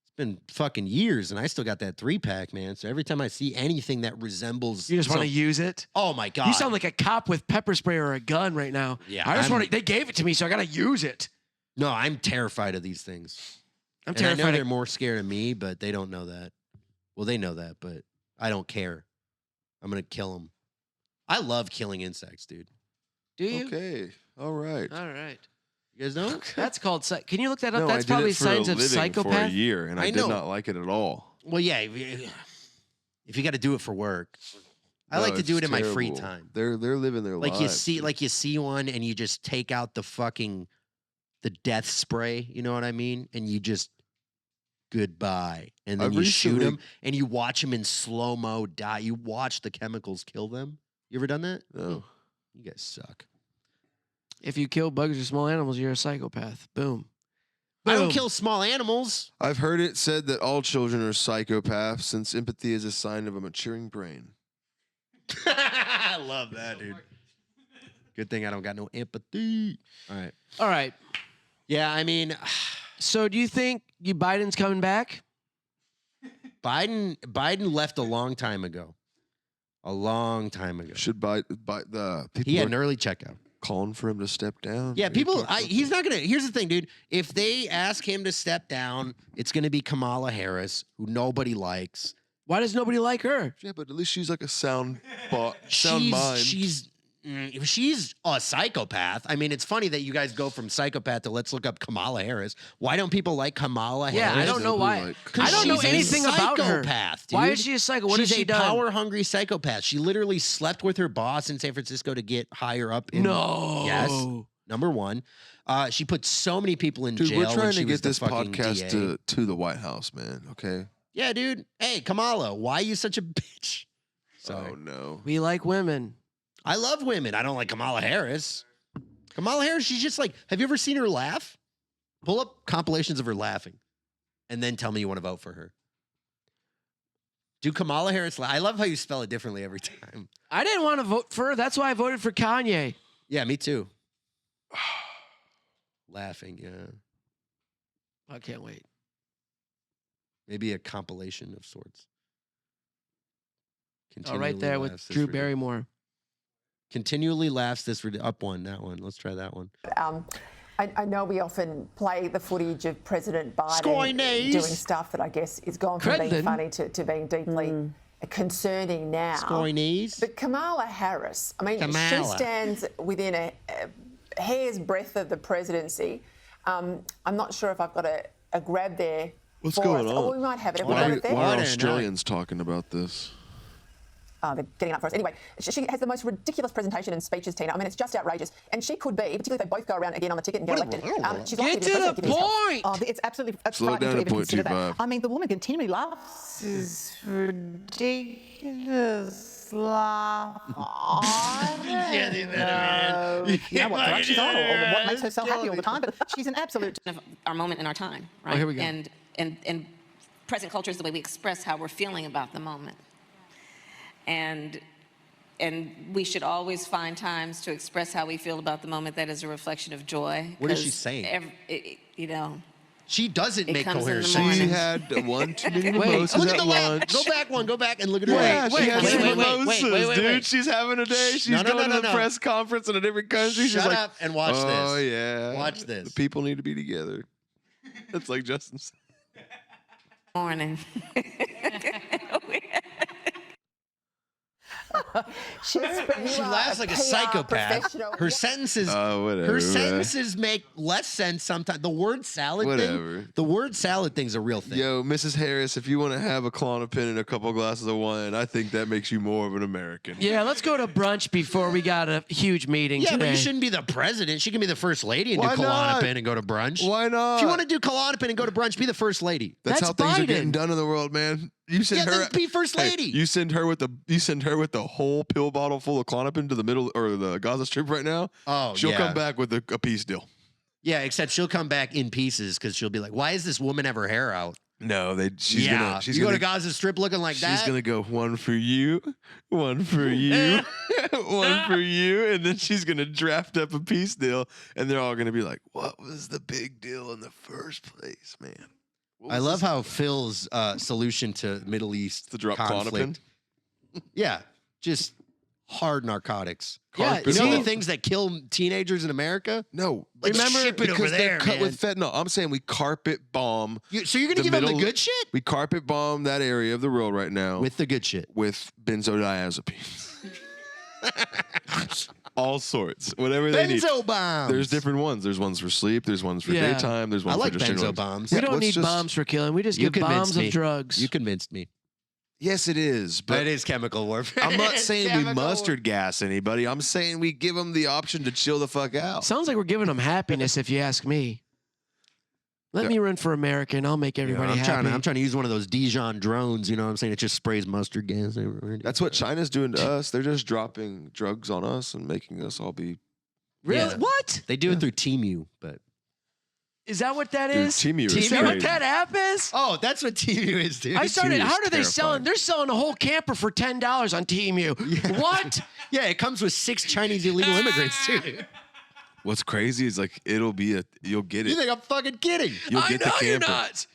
it's been fucking years, and I still got that 3-pack, man. So every time I see anything that resembles, You just want to some- use it. Oh my god! You sound like a cop with pepper spray or a gun right now. Yeah, I just I'm- want to. They gave it to me, so I got to use it. No, I'm terrified of these things. I'm And I know terrified. they're more scared of me, but they don't know that. Well, they know that, but I don't care. I'm gonna kill them. I love killing insects, dude. Do you? Okay. All right. All right. You guys know? That's called. Can you look that up? No, That's I did probably it for signs a of living for a psychopath. year, and I I did know. not like it at all. Well, yeah. If you got to do it for work, I No, like to do it it's in my free terrible. time. They're living their Like lives. you see one, and you just take out the death spray. You know what I mean? And you just goodbye, and then I've you shoot recently- them, and you watch them in slow mo die. You watch the chemicals kill them. You ever done that? No. You guys suck. If you kill bugs or small animals, you're a psychopath. Boom. I don't Boom. kill small animals. I've heard it said that all children are psychopaths since empathy is a sign of a maturing brain. I love that, dude. Good thing I don't got no empathy. All right. All right. Yeah, I mean, So, do you think Biden's coming back? Biden left a long time ago. A long time ago. Should buy the people He had are an early checkout. calling for him to step down. Yeah, Are you people. talking about He's that? not gonna. Here's the thing, dude. If they ask him to step down, it's gonna be Kamala Harris, who nobody likes. Why does nobody like her? Yeah, but at least she's like a sound mind. She's a psychopath. I mean, it's funny that you guys go from psychopath to let's look up Kamala Harris. Why don't people like Kamala Yeah, Harris? I don't know why. Like, 'Cause I don't know she's a anything about her. psychopath, dude. Why is she a psycho? What She's has she a done? power-hungry psychopath. She literally slept with her boss in San Francisco to get higher up. In, No. Yes. Number one. She put so many people in Dude, jail. we're when trying she to was get the this fucking podcast DA. to the White House, man. Okay. Yeah, dude. Hey, Kamala, why are you such a bitch? Sorry. Oh no. We like women. I love women. I don't like Kamala Harris. Kamala Harris, she's just like, have you ever seen her laugh? Pull up compilations of her laughing and then tell me you want to vote for her. Do Kamala Harris I love how you spell it differently every time. I didn't want to vote for her. That's why I voted for Kanye. Yeah, me too. Laughing, yeah. I can't wait. Maybe a compilation of sorts. Oh, right there with laughs this Drew ridic- Barrymore. Continually laughs this up one, that one. Let's try that one. I know we often play the footage of President Biden Sky knees. doing stuff that I guess is gone from being President? funny to being deeply concerning now. Scoinees. But Kamala Harris, I mean, she Kamala. stands within a hair's breadth of the presidency. I'm not sure if I've got a grab there. What's for going us. on? Oh, we might have it. Have we Why got are, it there? why are What a Australians talking about this? Oh, they're getting up for us. Anyway, she has the most ridiculous presentation and speeches, Tina. I mean, it's just outrageous. And she could be, particularly if they both go around again on the ticket and get elected, she's likely Get to be to president, the given his health. point. Oh, it's absolutely Slow frightening down to to even consider 0.25. that. I mean, the woman continually laughs. This is ridiculous. Laugh on. You know what drug she's on or what makes her so happy all the time, but she's an absolute. Of our moment in our time, right? here we go. And present culture is the way we express how we're feeling about the moment. And we should always find times to express how we feel about the moment that is a reflection of joy. What is she 'cause saying? you know, She doesn't It make comes in coherent the sense. She morning. had one too many Look mimosas at at the left. lunch. Go back one. Go back and look at her. Yeah, legs. she had wait, some wait, wait, mimosas, wait, wait, dude. wait. She's having a day. She's No, no, going no, to no, the no. press conference in a different country. She's Shut like, up and watch oh, this. yeah. Watch this. The people need to be together. That's like Justin said. morning. She laughs like a psychopath. Her sentences, Oh, whatever, her man. sentences make less sense sometimes. The word salad Whatever. thing. The word salad thing's a real thing. Yo, Mrs. Harris, if you want to have a Klonopin and a couple glasses of wine, I think that makes you more of an American. Yeah, let's go to brunch before we got a huge meeting Yeah, today. but you shouldn't be the president. She can be the first lady and Why do not? Klonopin and go to brunch. Why not? If you want to do Klonopin and go to brunch, be the first lady. That's how That's things are Biden. getting done in the world, man. You send Yeah, her then be first Hey, lady. you send her with the whole pill bottle full of Klonopin to the middle or the Gaza Strip right now. Oh, she'll yeah. come back with a peace deal. Yeah, except she'll come back in pieces because she'll be like, "Why does this woman have her hair out?" No, she's yeah, gonna she's you gonna go to Gaza Strip looking like she's that. gonna go one for you, one for you, one for you, and then she's gonna draft up a peace deal, and they're all gonna be like, "What was the big deal in the first place, man?" What I was love this- how Phil's solution to Middle East to drop conflict. Yeah, just hard narcotics. Yeah, You know see- the things that kill teenagers in America? No, Like, Remember- ship it over because there, they're cut man. with fentanyl. I'm saying we carpet bomb. So you're gonna the give them the middle- good shit We carpet bomb that area of the world right now with the good shit. with benzodiazepines. All sorts, whatever they need. Benzo bombs. There's different ones. There's ones for sleep. There's ones for Yeah. daytime. There's I ones like for just general benzo bombs. we Yeah, don't let's need just- bombs for killing. We just You give bombs convinced me. of drugs. You convinced me. Yes, it is. But That is chemical warfare. I'm not It's saying we chemical mustard gas anybody. I'm saying we give them the option to chill the fuck out. Sounds like we're giving them happiness, if you ask me. Let me run for America, and I'll make everybody I'm happy. trying to use one of those Dijon drones. You know what I'm saying? It just sprays mustard gas everywhere. That's what China's doing to us. They're just dropping drugs on us and making us all be. Really? Yeah. What? They do it through Temu, but Is that what that Dude, is? Temu is Is that what crazy. that app is? oh, that's what Temu is, dude. I started. Temu is How are they selling? terrifying. They're selling a whole camper for $10 on Temu. What? Yeah, it comes with 6 Chinese illegal immigrants too. What's crazy is like you'll get You it. think I'm fucking kidding? You'll I get know the camper. you're not.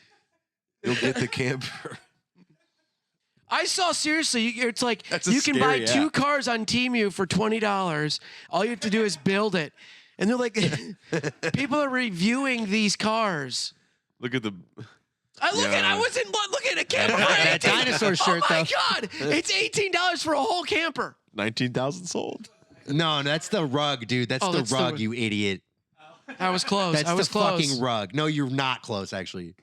You'll get the camper. I saw seriously. It's like That's a you can buy scary 2 app. cars on Temu for $20. All you have to do is build it, and they're like, people are reviewing these cars. Look at the. I wasn't looking at a camper. for That 18. dinosaur shirt, Oh my though. god! It's $18 for a whole camper. 19,000 sold. No, that's the rug, dude. That's Oh, the that's the rug, rug. you idiot. I was close. That's I was the close. fucking rug. No, you're not close, actually.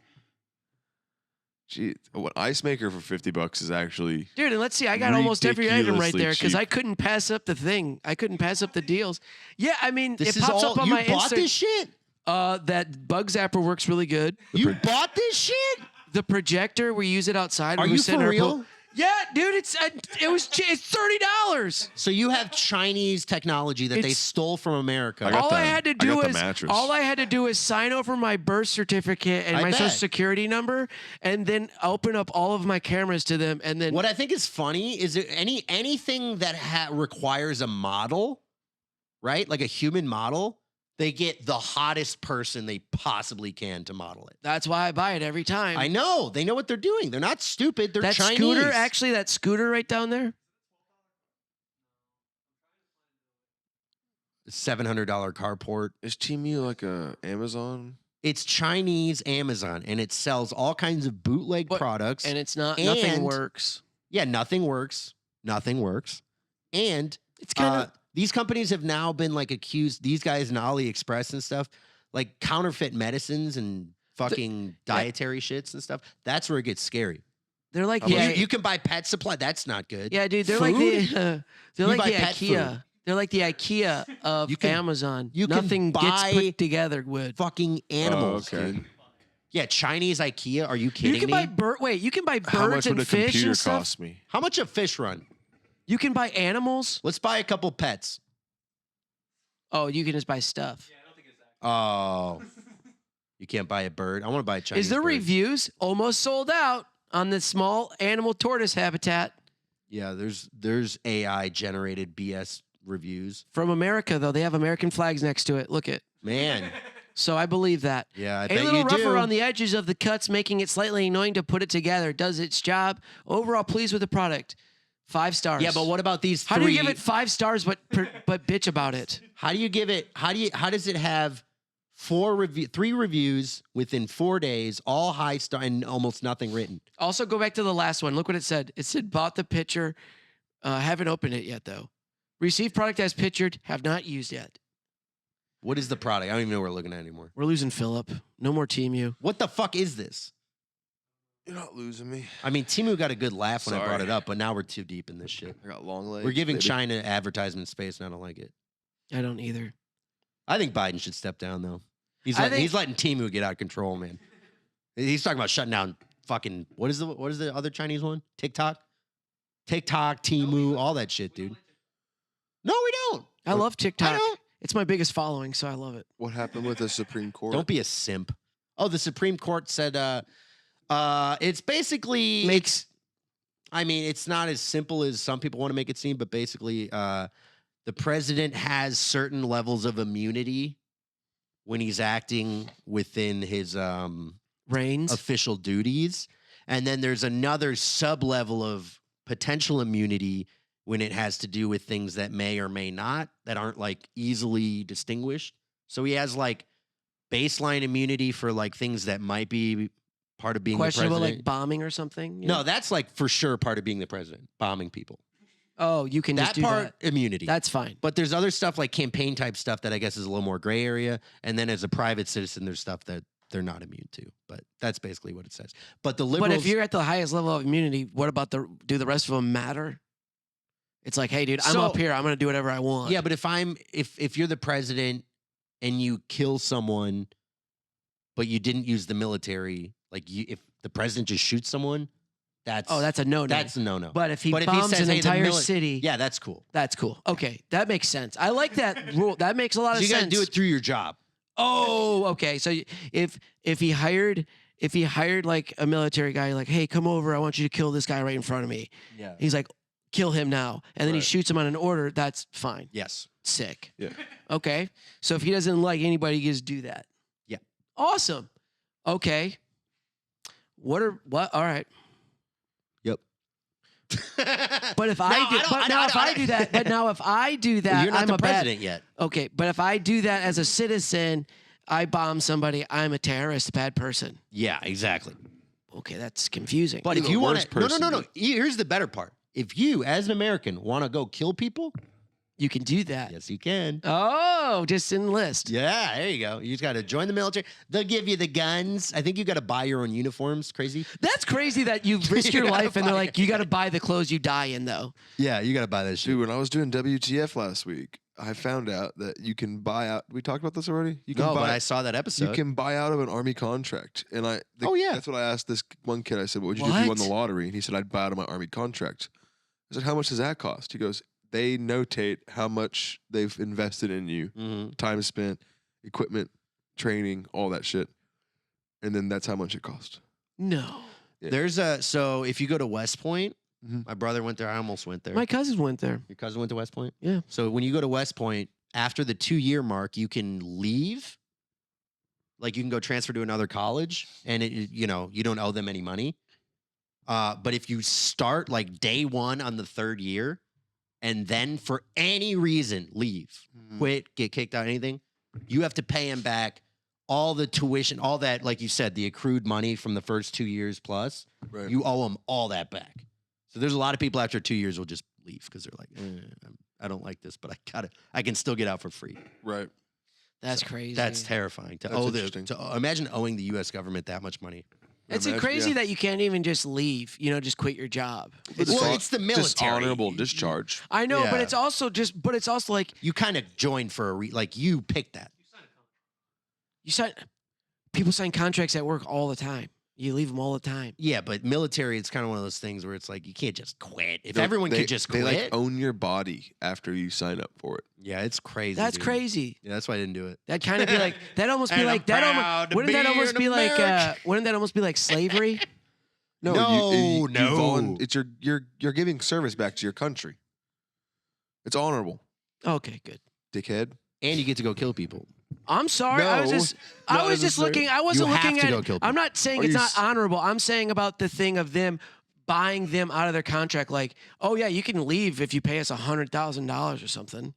Gee, what ice maker for $50 is actually. Dude, and let's see. I got almost every item right ridiculously there because cheap. I couldn't pass up the thing. I couldn't pass up the deals. Yeah, I mean, This it is pops all up on you my bought Insta. this shit. That bug zapper works really good. You bought this shit? The projector, we use it outside. Are when we you sit in for our real? pool. Yeah, dude, it's $30. So you have Chinese technology that they It's- stole from America. I got All the- I had to I do got the is mattress. sign over my birth certificate and I my social bet. security number, and then open up all of my cameras to them, and then What I think is funny is it anything that requires a model, right? Like a human model, they get the hottest person they possibly can to model it. that's why I buy it every time. I know. They know what they're doing. They're not stupid. They're that Chinese. scooter, actually, that scooter right down there. $700 carport. Is Temu like a Amazon? It's Chinese Amazon, and it sells all kinds of bootleg But- products. And it's not, nothing And- works. Yeah, nothing works. Nothing works. And It's kind of these companies have now been like accused, these guys in AliExpress and stuff, like counterfeit medicines and fucking dietary shits and stuff. That's where it gets scary. they're like You can buy pet supply. That's not good. yeah, dude. They're like the they're You like buy the pet IKEA. food. They're like the IKEA of You can- Amazon. you can Nothing gets buy put together good. Fucking animals, okay. dude. Yeah, Chinese IKEA. Are you kidding You can me? buy you can buy How much birds would and a fish computer and stuff. cost me? How much a fish run? You can buy animals. Let's buy a couple pets. Oh, you can just buy stuff. Oh, you can't buy a bird. I want to buy a Chinese Is there bird. reviews? Almost sold out on the small animal tortoise habitat Yeah, there's AI generated BS reviews. from America though. They have American flags next to it. Look it. Man, So I believe that. yeah, I A bet little you rougher do. on the edges of the cuts, making it slightly annoying to put it together. Does its job. Overall, pleased with the product. 5 stars. Yeah, but what about these How three? do you give it 5 stars but bitch about it? How do you give it? How does it have 3 reviews within 4 days, all high star and almost nothing written? Also, go back to the last one. Look what it said. It said bought the picture. Haven't opened it yet though. Received product as pictured. Have not used yet. What is the product? I don't even know what we're looking at anymore. We're losing Phillip. No more Temu. What the fuck is this? You're not losing me. I mean, Temu got a good laugh when I brought Sorry. it up, but now we're too deep in this shit. I got long legs. We're giving baby. China advertisement space, and I don't like it. I don't either. I think Biden should step down, though. He's I letting Temu get out of control, man. He's talking about shutting down fucking what is the other Chinese one? TikTok, Temu, all that shit, dude. No, we don't. I love TikTok. I don't. It's my biggest following, so I love it. What happened with the Supreme Court? Don't be a simp. Oh, the Supreme Court said it's basically Makes I mean, it's not as simple as some people want to make it seem, but basically the president has certain levels of immunity when he's acting within his reigns. official duties. And then there's another sub-level of potential immunity when it has to do with things that may or may not, that aren't like easily distinguished. So he has like baseline immunity for like things that might be part of being the Questionable, president. like bombing or something. you No, know? that's like for sure part of being the president, bombing people. Oh, you can just That do part, that. immunity. That's fine. But there's other stuff like campaign type stuff that I guess is a little more gray area. And then as a private citizen, there's stuff that they're not immune to. But that's basically what it says. But the liberals, But if you're at the highest level of immunity, what about do the rest of them matter? It's like, hey, dude, I'm So- up here. I'm gonna do whatever I want. yeah, but if you're the president and you kill someone, but you didn't use the military, like if the president just shoots someone, that's that's a no. that's a no. But if he But bombs says, an "Hey, the entire mili-" city, yeah, that's cool. that's cool. Okay, that makes sense. I like that rule. That makes a lot So of you sense. got to do it through your job. Oh, okay. So if he hired like a military guy, like, hey, come over, I want you to kill this guy right in front of me. Yeah. He's like, kill him now, and then he Right. shoots him on an order. That's fine. Yes. Sick. Yeah. Okay. So if he doesn't like anybody, he just do that. Yeah. Awesome. Okay. What? All right. Yep. But if I do, but now if I do that, You're not I'm the a bad. president yet. Okay, but if I do that as a citizen, I bomb somebody, I'm a terrorist, bad person. Yeah, exactly. Okay, that's confusing. But You're if the you want worst to, no, person, dude. Here's the better part. If you, as an American, want to go kill people, you can do that. yes, you can. Oh, just enlist. Yeah, there you go. You just got to join the military. They'll give you the guns. I think you got to buy your own uniforms. Crazy. That's crazy that you risk your You gotta life and they're buy like, you got to buy the clothes you die in, though. Yeah, you got to buy that shit. Dude, when I was doing WTF last week, I found out that you can buy out. We talked about this already. You can No, buy. but I saw that episode. You can buy out of an army contract, and Oh, yeah. that's what I asked this one kid. I said, "What would you do if you won What? the lottery?" And he said, "I'd buy out of my army contract." I said, "How much does that cost?" He goes, "They notate how much they've invested in you, Mhm. time spent, equipment, training, all that shit, and then that's how much it cost." No. Yeah. There's so if you go to West Point, Mhm. my brother went there. I almost went there. My cousins went there. Your cousin went to West Point? Yeah. So when you go to West Point, after the 2-year mark, you can leave. Like you can go transfer to another college and you don't owe them any money. But if you start like day one on the 3rd year and then for any reason leave, quit, get kicked out, anything, you have to pay them back all the tuition, all that, like you said, the accrued money from the first 2 years plus. Right. You owe them all that back. So there's a lot of people after 2 years will just leave because they're like, I don't like this, but I can still get out for free. Right. That's crazy. That's terrifying. Imagine owing the U.S. government that much money. It's crazy that you can't even just leave. You know, just quit your job. It's the military. Dishonorable discharge. I know, but Yeah. it's also like You kind of joined for like you picked that. people sign contracts at work all the time. You leave them all the time. Yeah, but military, it's kind of one of those things where it's like you can't just quit. If everyone could just quit, they like own your body after you sign up for it. yeah, it's crazy. That's dude. crazy. Yeah, that's why I didn't do it. That kind of be like that. Almost be And like I'm that. proud to Wouldn't that be almost an be like? American. Wouldn't that almost be like slavery? No, It's you're giving service back to your country. It's honorable, Okay, good. dickhead. And you get to go kill people. I'm sorry. I was No, just not looking. I wasn't You have looking to at. go kill people. I'm not saying Are it's you not honorable. I'm saying about the thing of them buying them out of their contract. Like, oh yeah, you can leave if you pay us $100,000 or something.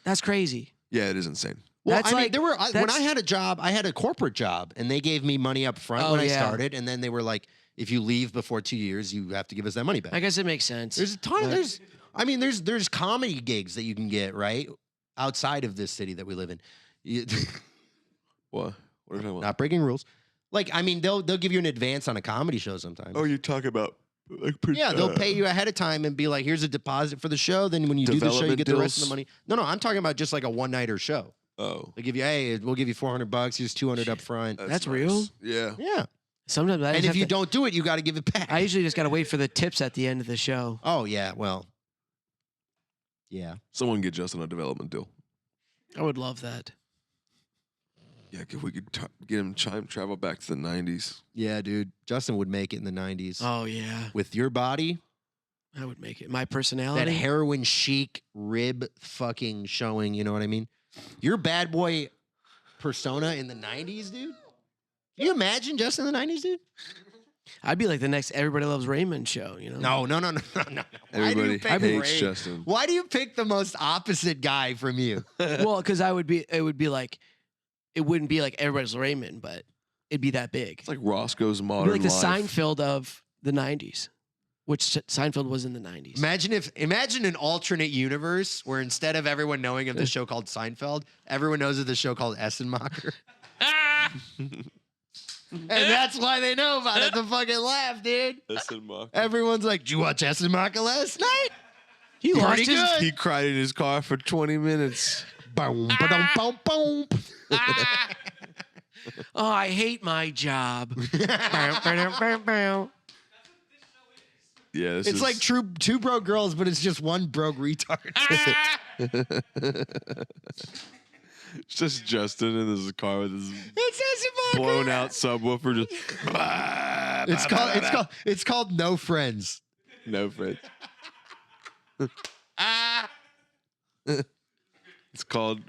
That's crazy. Yeah, it is insane. Well, That's I mean, like- there were when that's- I had a job, I had a corporate job, and they gave me money up front Oh, when I yeah. started, and then they were like, if you leave before 2 years, you have to give us that money back. I guess it makes sense. There's a ton. But- There's comedy gigs that you can get right outside of this city that we live in. What? What are you talking about? Not breaking rules. Like, I mean, they'll give you an advance on a comedy show sometimes. Oh, you talk about like Yeah, they'll pay you ahead of time and be like, here's a deposit for the show. Then when you do the show, you Development get the rest of deals? the money. No, I'm talking about just like a one-nighter show. Oh, They give you, hey, we'll give you $400, here's 200 up front. That's real? Yeah. Yeah. Sometimes I And just if have you to- don't do it, you got to give it back. I usually just gotta wait for the tips at the end of the show. Oh, yeah. Well, yeah. Someone get Justin a development deal. I would love that. Yeah, if we could get him time travel back to the 90s. Yeah, dude. Justin would make it in the 90s. Oh yeah, With your body, I would make it. My that personality. heroin chic rib fucking showing, you know what I mean? Your bad boy persona in the 90s, dude? Can you imagine Justin in the 90s, dude? I'd be like the next Everybody Loves Raymond show. You know? No. Why do Everybody you pick hates Ray? Justin. Why do you pick the most opposite guy from you? Well, because it would be like, it wouldn't be like Everybody's Raymond, but it'd be that big. It's like Roscoe's It'd Modern be like the Life. Seinfeld of the '90s, which Seinfeld was in the '90s. Imagine an alternate universe where instead of everyone knowing of the show called Seinfeld, everyone knows of the show called Essenmacher. And that's why they know about it. The fucking laugh, dude. Essenmacher. Everyone's like, "Did you watch Essenmacher last night?" He lost Pretty his. good. He cried in his car for 20 minutes. Boom, ba-dum, boom, boom. Oh, I hate my job. Bow, bow, bow, bow. Yeah, It's like two broke girls, but it's just one broke retard. It's just Justin in his car with his It's Essenmacher. blown out subwoofer. Just It's called No Friends. no friend. It's called.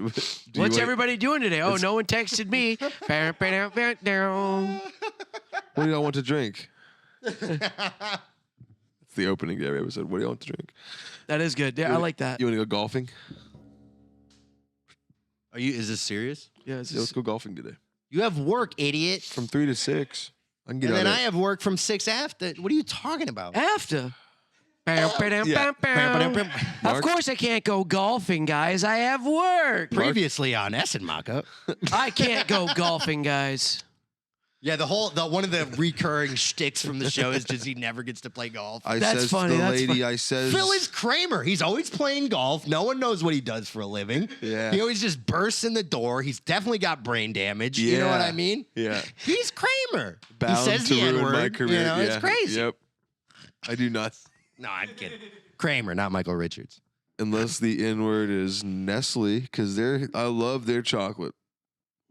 What's everybody doing today? Oh, no one texted me. Bow, bow, bow, bow. What do y'all want to drink? It's the opening of every episode. What do y'all want to drink? That is good. Yeah, I like that. You want to go golfing? Is this serious? Yeah, it's Yeah, let's just, go golfing today. You have work, idiot. From 3 to 6. I can get And out then of I have work from 6 after. What are you talking about? after. Bow, bow, bow, Yeah. bow, bow. Of Mark? course, I can't go golfing, guys. I have work. Previously on Essenmacher. I can't go golfing, guys. Yeah, one of the recurring shticks from the show is just he never gets to play golf. I That's says funny, to the that's lady, funny. I says. Phill is Kramer. He's always playing golf. No one knows what he does for a living. Yeah. He always just bursts in the door. He's definitely got brain damage. You know what I mean? Yeah. He's Kramer. Bound he says to the ruin N-word. my career. You know, it's Yeah. crazy. Yep. I do not. No, I'm kidding. Kramer, not Michael Richards. Unless the N word is Nestle, because I love their chocolate.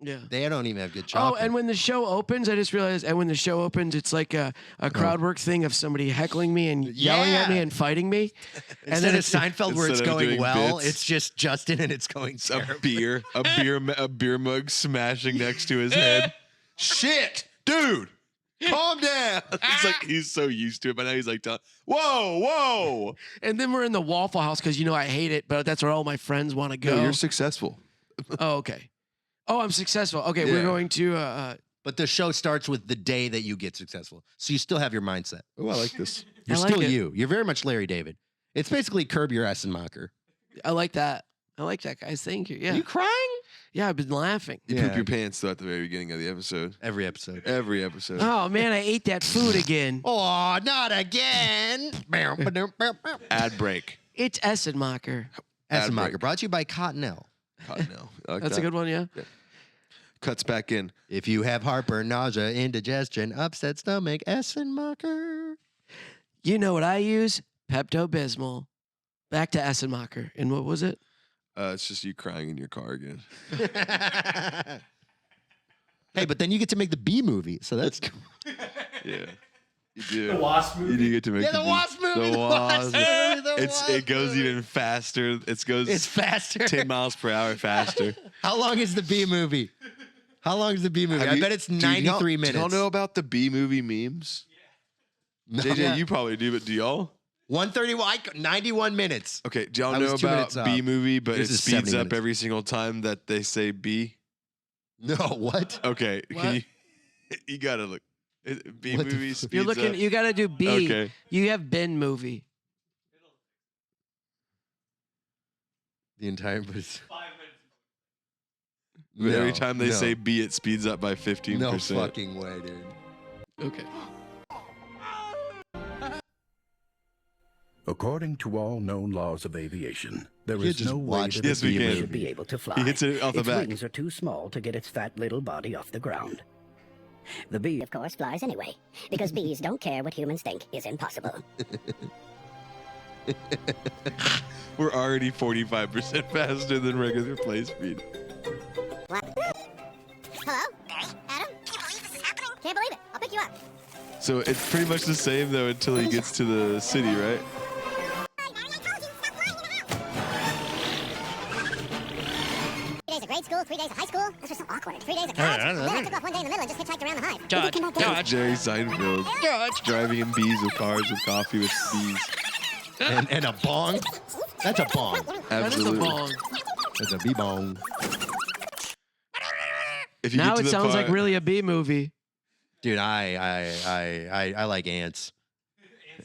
Yeah. They don't even have good Oh, chocolate. and when the show opens, I just realized, and when the show opens, it's like a crowd work thing of somebody heckling me and yelling at me Yeah. and fighting me. And Instead then of Seinfeld where it's Instead of going doing well, bits. it's just Justin and it's going A terrible. a beer mug smashing next to his head. Shit, dude, calm down. It's like he's so used to it, but now he's like, whoa. And then we're in the Waffle House because I hate it, but that's where all my friends want to go. No, you're successful. Oh, okay. Oh, I'm successful. Okay, Yeah. we're going to But the show starts with the day that you get successful. So you still have your mindset. Oh, I like this. You're I like still it. you. You're very much Larry David. It's basically Curb Your Essenmacher. I like that. I like that, guys. Thank you. Are Yeah. you crying? Yeah, I've been laughing. You Yeah. poop your pants though at the very beginning of the episode. Every episode. Every episode. Oh man, I ate that food again. Oh, not again. Ad break. It's Essenmacher. Ad Essenmacher break. brought to you by Cottonelle. Cottonelle. I like That's that. a good one, yeah. Cuts back in. If you have heartburn, nausea, indigestion, upset stomach, Essenmacher. You know what I use? Pepto-Bismol. Back to Essenmacher. And what was it? It's just you crying in your car again. Hey, but then you get to make the B movie, so that's cool. Yeah. You do. The Wasp You movie. do get to make Yeah, the bee- Wasp movie. The Wasp. The It Wasp goes movie. even faster. It goes It's faster. 10 miles per hour faster. How long is the B movie? How long is the B movie? Have I you- bet it's do y'all- 93 minutes. Do y'all know about the B movie memes? No. JJ, you probably do, but do y'all? 131, 91 minutes. Okay, do y'all I know was 2 about minutes off. B movie, but This it is speeds 70 up minutes. every single time that they say B? No, what? Okay, What? can you? You gotta look. B What the movie fuck? speeds You're looking. up. You got to do B. Okay. You have Ben movie. The entire movie. 5 minutes. But every No, time they no. say B, it speeds up by 15%. No fucking way, dude. Okay. According to all known laws of aviation, there You is just no way watched that Yes, a we bee can. should be able to fly. He hits it off the its back. wings are too small to get its fat little body off the ground. The bee, Of course, flies anyway, because bees don't care what humans think is impossible. We're already 45% faster than regular play speed. Hello? Barry? Adam? Can't believe this is happening. Can't believe it. I'll pick you up. So it's pretty much the same though until he gets to the city, right? Hi, Barry, I told you, stop flying in the house. 3 days of grade school, 3 days of high school. This was so awkward. 3 days of college. And then I took off 1 day in the middle and just hitchhiked around the hive. Judge, Judge. Jerry Seinfeld driving in bees with cars with coffee with bees. And a bong? That's a bong. That is a Absolutely. bong. That's a B-bong. If you Now get to it the sounds like part- really a B movie. Dude, I like Ants.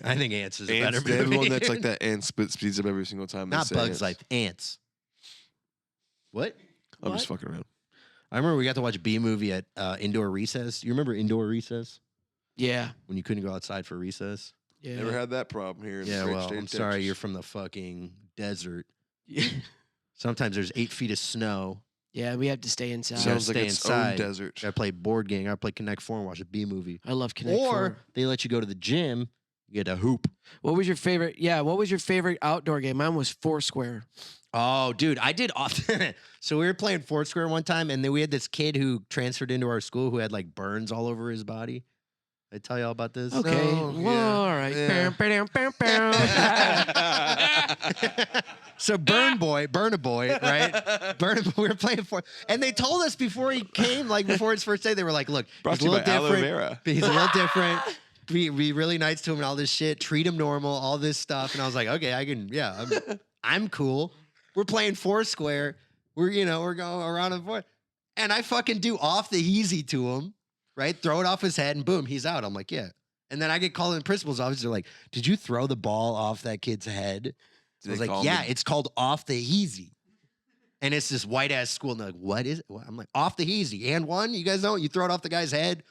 I think Ants is a Ants, better they have movie. one that's like that ant spit speeds up every single time. they Not say Bugs ants. Life, Ants. What? I'm just fucking around. I remember we got to watch B movie at indoor recess. You remember indoor recess? Yeah. When you couldn't go outside for recess? Yeah. Never had that problem here in the Yeah, great well, state I'm of sorry, Texas. you're from the fucking desert. Yeah. Sometimes there's 8 feet of snow. Yeah, we have to stay inside. So- Sounds like stay its inside. own desert. I play board game. I play Connect 4 and watch a B movie. I love Connect Or 4. they let you go to the gym, you get a hoop. What was your favorite? Yeah, what was your favorite outdoor game? Mine was Foursquare. Oh, dude, I did often. So we were playing Foursquare one time, and then we had this kid who transferred into our school who had like burns all over his body. I tell y'all about this? Okay. No, well, yeah, all right. yeah. Bam, bam, bam, bam. So Burn a boy, right? We were playing for, and they told us before he came, like before his first day, they were like, "Look, Brought he's to a you little by aloe different. vera. He's a little different. Be really nice to him and all this shit. Treat him normal, all this stuff." And I was like, "Okay, I can. Yeah, I'm cool." We're playing Foursquare. We're going around and forth, and I fucking do off the easy to him, right? Throw it off his head, and boom, he's out. I'm like, "Yeah." And then I get called in the principal's office. They're like, "Did you throw the ball off that kid's head?" I was they like, call "Yeah, him- it's called off the easy." And it's this white ass school. And they're like, "What is it?" I'm like, "Off the easy." And one, you guys know it? You throw it off the guy's head,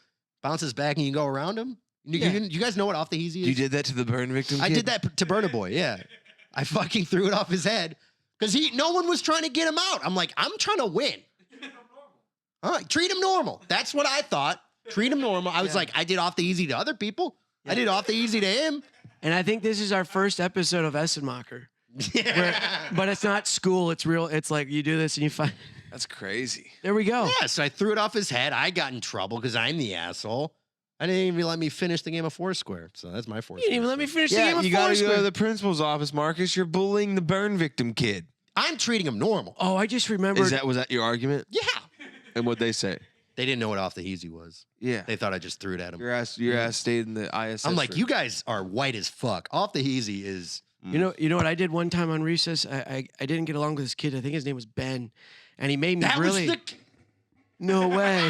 bounces back, and you go around him. You guys know what off the easy is? You did that to the burn victim? I kid? did that to Burna Boy. Yeah, I fucking threw it off his head because no one was trying to get him out. I'm like, I'm trying to win. All right, treat him normal. That's what I thought. Treat him normal. I was like, I did off the easy to other people. I did off the easy to him. And I think this is our first episode of Essenmacher. But it's not school. It's real. It's like you do this and you find. That's crazy. There we go. Yeah, so I threw it off his head. I got in trouble because I'm the asshole. I didn't even let me finish the game of Foursquare. So that's my Foursquare. You didn't even let me finish the Yeah, game of you gotta go Foursquare. to the principal's office, Marcus. You're bullying the burn victim kid. I'm treating him normal. Oh, I just remembered. Was that your argument? Yeah. And what'd they say? They didn't know what off the easy was. Yeah. They thought I just threw it at him. Your ass stayed in the ISS. I'm like, room. you guys are white as fuck. Off the easy is You know what I did one time on recess? I didn't get along with this kid. I think his name was Ben, and he made me that really. was No way.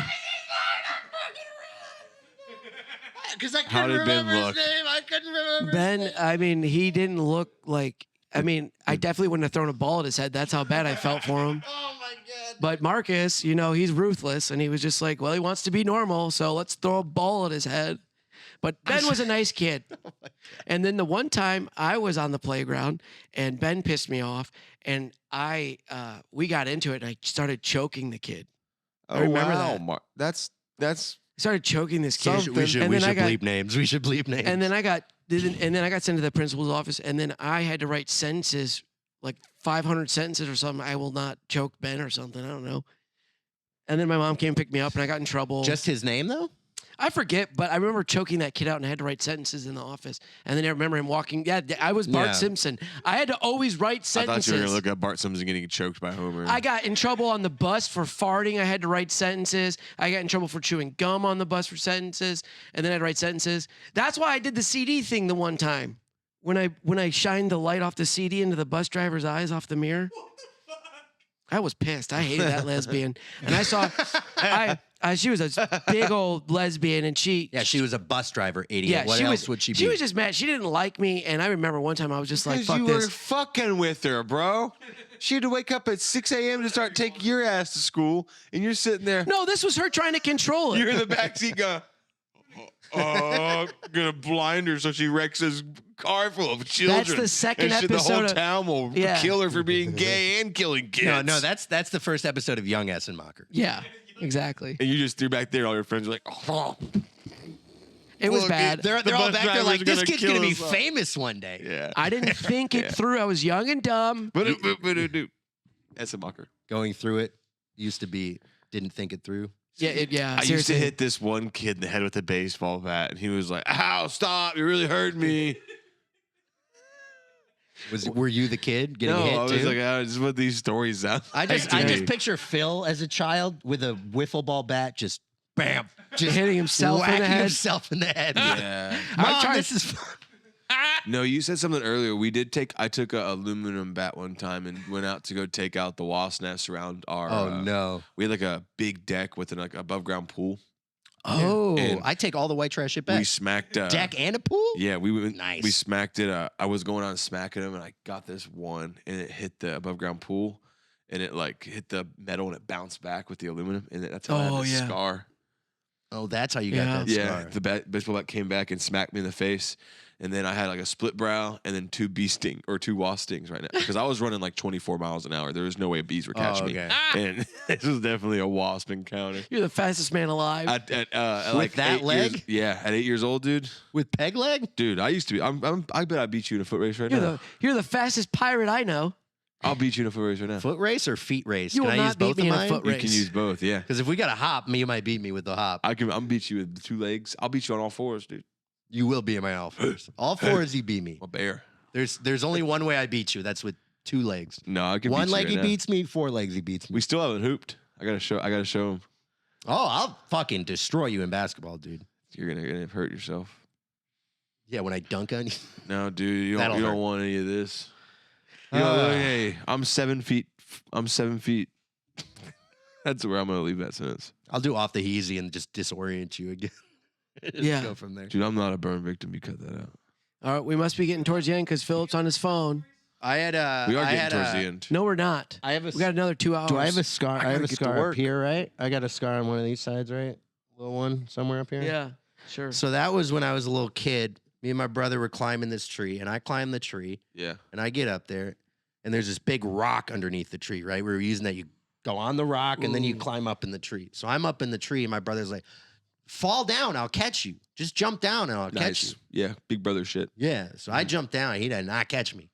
because I How couldn't did Ben remember look? his name. I couldn't remember Ben, his name. I mean, he didn't look like. I mean, I definitely wouldn't have thrown a ball at his head. That's how bad I felt for him. Oh my god. But Marcus, you know, he's ruthless, and he was just like, well, he wants to be normal, so let's throw a ball at his head. But Ben was a nice kid. And then the one time I was on the playground, and Ben pissed me off, and we got into it, and I started choking the kid. I remember that. That's I started choking this kid. We should and then I got, bleep names. We should bleep names. and then I got sent to the principal's office, and then I had to write sentences, like 500 sentences or something. I will not choke Ben or something. I don't know. And then my mom came and picked me up, and I got in trouble. Just his name though? I forget, but I remember choking that kid out, and I had to write sentences in the office. And then I remember him walking. Yeah, I was Bart Simpson. I had to always write I sentences. thought you were gonna look at Bart Simpson getting choked by Homer. I got in trouble on the bus for farting. I had to write sentences. I got in trouble for chewing gum on the bus for sentences, and then I had to write sentences. That's why I did the CD thing the one time when I shined the light off the CD into the bus driver's eyes off the mirror. I was pissed. I hated that lesbian, and I saw, she was a big old lesbian, and she was a bus driver, idiot. Yeah, What else would she be? She was just mad. She didn't like me, and I remember one time I was just like, "Fuck you this." were fucking with her, bro. She had to wake up at 6 a.m. to start taking your ass to school, and you're sitting there. No, this was her trying to control it. You're in the backseat going, gonna blind her so she wrecks this car full of children. That's the second and episode. The whole of, town will kill her for being gay and killing kids. No, that's the first episode of Young Essenmacher. Yeah, exactly. And you just threw back there. All your friends are like, oh. It was Look, bad. They're The all bus back there driver's like, this kid's kill gonna be himself." famous one day. Yeah. I didn't think it through. I was young and dumb. But Essenmacher. Going through it used to be didn't think it through. Yeah, I used to hit this one kid in the head with a baseball bat, and he was like, "Ow, stop! You really hurt me." Were you the kid getting No, hit I was too? like, "Oh, this is what these stories sound." I just picture Phill as a child with a wiffle ball bat, just bam, just hitting himself in the whacking head. himself in the head. Yeah. Mom, this is fun. No, you said something earlier. I took a aluminum bat one time and went out to go take out the wasp nests around our. Oh no! We had like a big deck with an above ground pool. Oh, And I take all the white trash shit back. We smacked deck and a pool. Yeah, we went. Nice. We smacked it. I was going on smacking them, and I got this one, and it hit the above ground pool, and it like hit the metal, and it bounced back with the aluminum, and that's how I had the scar. Oh, that's how you got that Yeah, scar. the baseball bat came back and smacked me in the face, and then I had like a split brow and then two wasp stings right now because I was running like 24 miles an hour. There was no way bees were catching me, and this was definitely a wasp encounter. You're the fastest man alive. At With like that 8 leg? years, at 8 years old, dude. With peg leg? Dude, I used to be. I bet I beat you in a foot race right now. You're the fastest pirate I know. I'll beat you in a foot race right now. Foot race or feet race? You will Can I not use both beat me of in a mine? foot You race. can use both, yeah. Because if we got a hop, you might beat me with the hop. I'll beat you with the 2 legs. I'll beat you on all 4s, dude. You will be in my all fours. All 4s, you beat me. I'm a bear. There's only one way I beat you. That's with 2 legs. No, I can One beat leg you he right now. beats me. 4 legs he beats me. We still haven't hooped. I gotta show him. Oh, I'll fucking destroy you in basketball, dude. You're gonna hurt yourself. Yeah, when I dunk on you. No, dude, you That'll hurt. don't want any of this. You know, hey, I'm 7 feet. I'm 7 feet. That's where I'm gonna leave that sentence. I'll do off the easy and just disorient you again. Just Yeah. go from there. Dude, I'm not a burn victim. You cut that out. All right, we must be getting towards the end because Philip's on his phone. I had We are getting towards the end. No, we're not. I have a. We got another 2 hours. Do I have a scar? I, gotta have a get to scar work. up here, right? I got a scar on one of these sides, right? Little one somewhere up here. Yeah, sure. So that was when I was a little kid. Me and my brother were climbing this tree, and I climbed the tree, Yeah. and I get up there, and there's this big rock underneath the tree, right? We were using that. You go on the rock, and then you Ooh. climb up in the tree. So I'm up in the tree, and my brother's like, fall down, I'll catch you. Just jump down, and I'll catch you. Yeah, big brother shit. Yeah. So I jumped down. He did not catch me.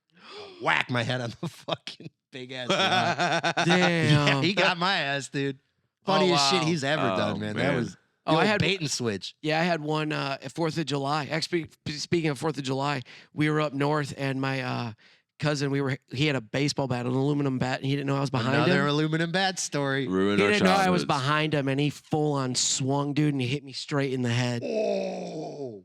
Whack my head on the fucking big ass rock. Damn. Yeah, he got my ass, dude. Funniest shit he's ever Oh, done, man. That man. was Oh, I had bait and switch. Yeah, I had one at 4th of July. Actually, speaking of 4th of July, we were up north, and my cousin, he had a baseball bat, an aluminum bat, and he didn't know I was behind Another him. aluminum bat story. Ruined He our didn't know I was childhoods. behind him, and he full on swung, dude, and he hit me straight in the head. Oh.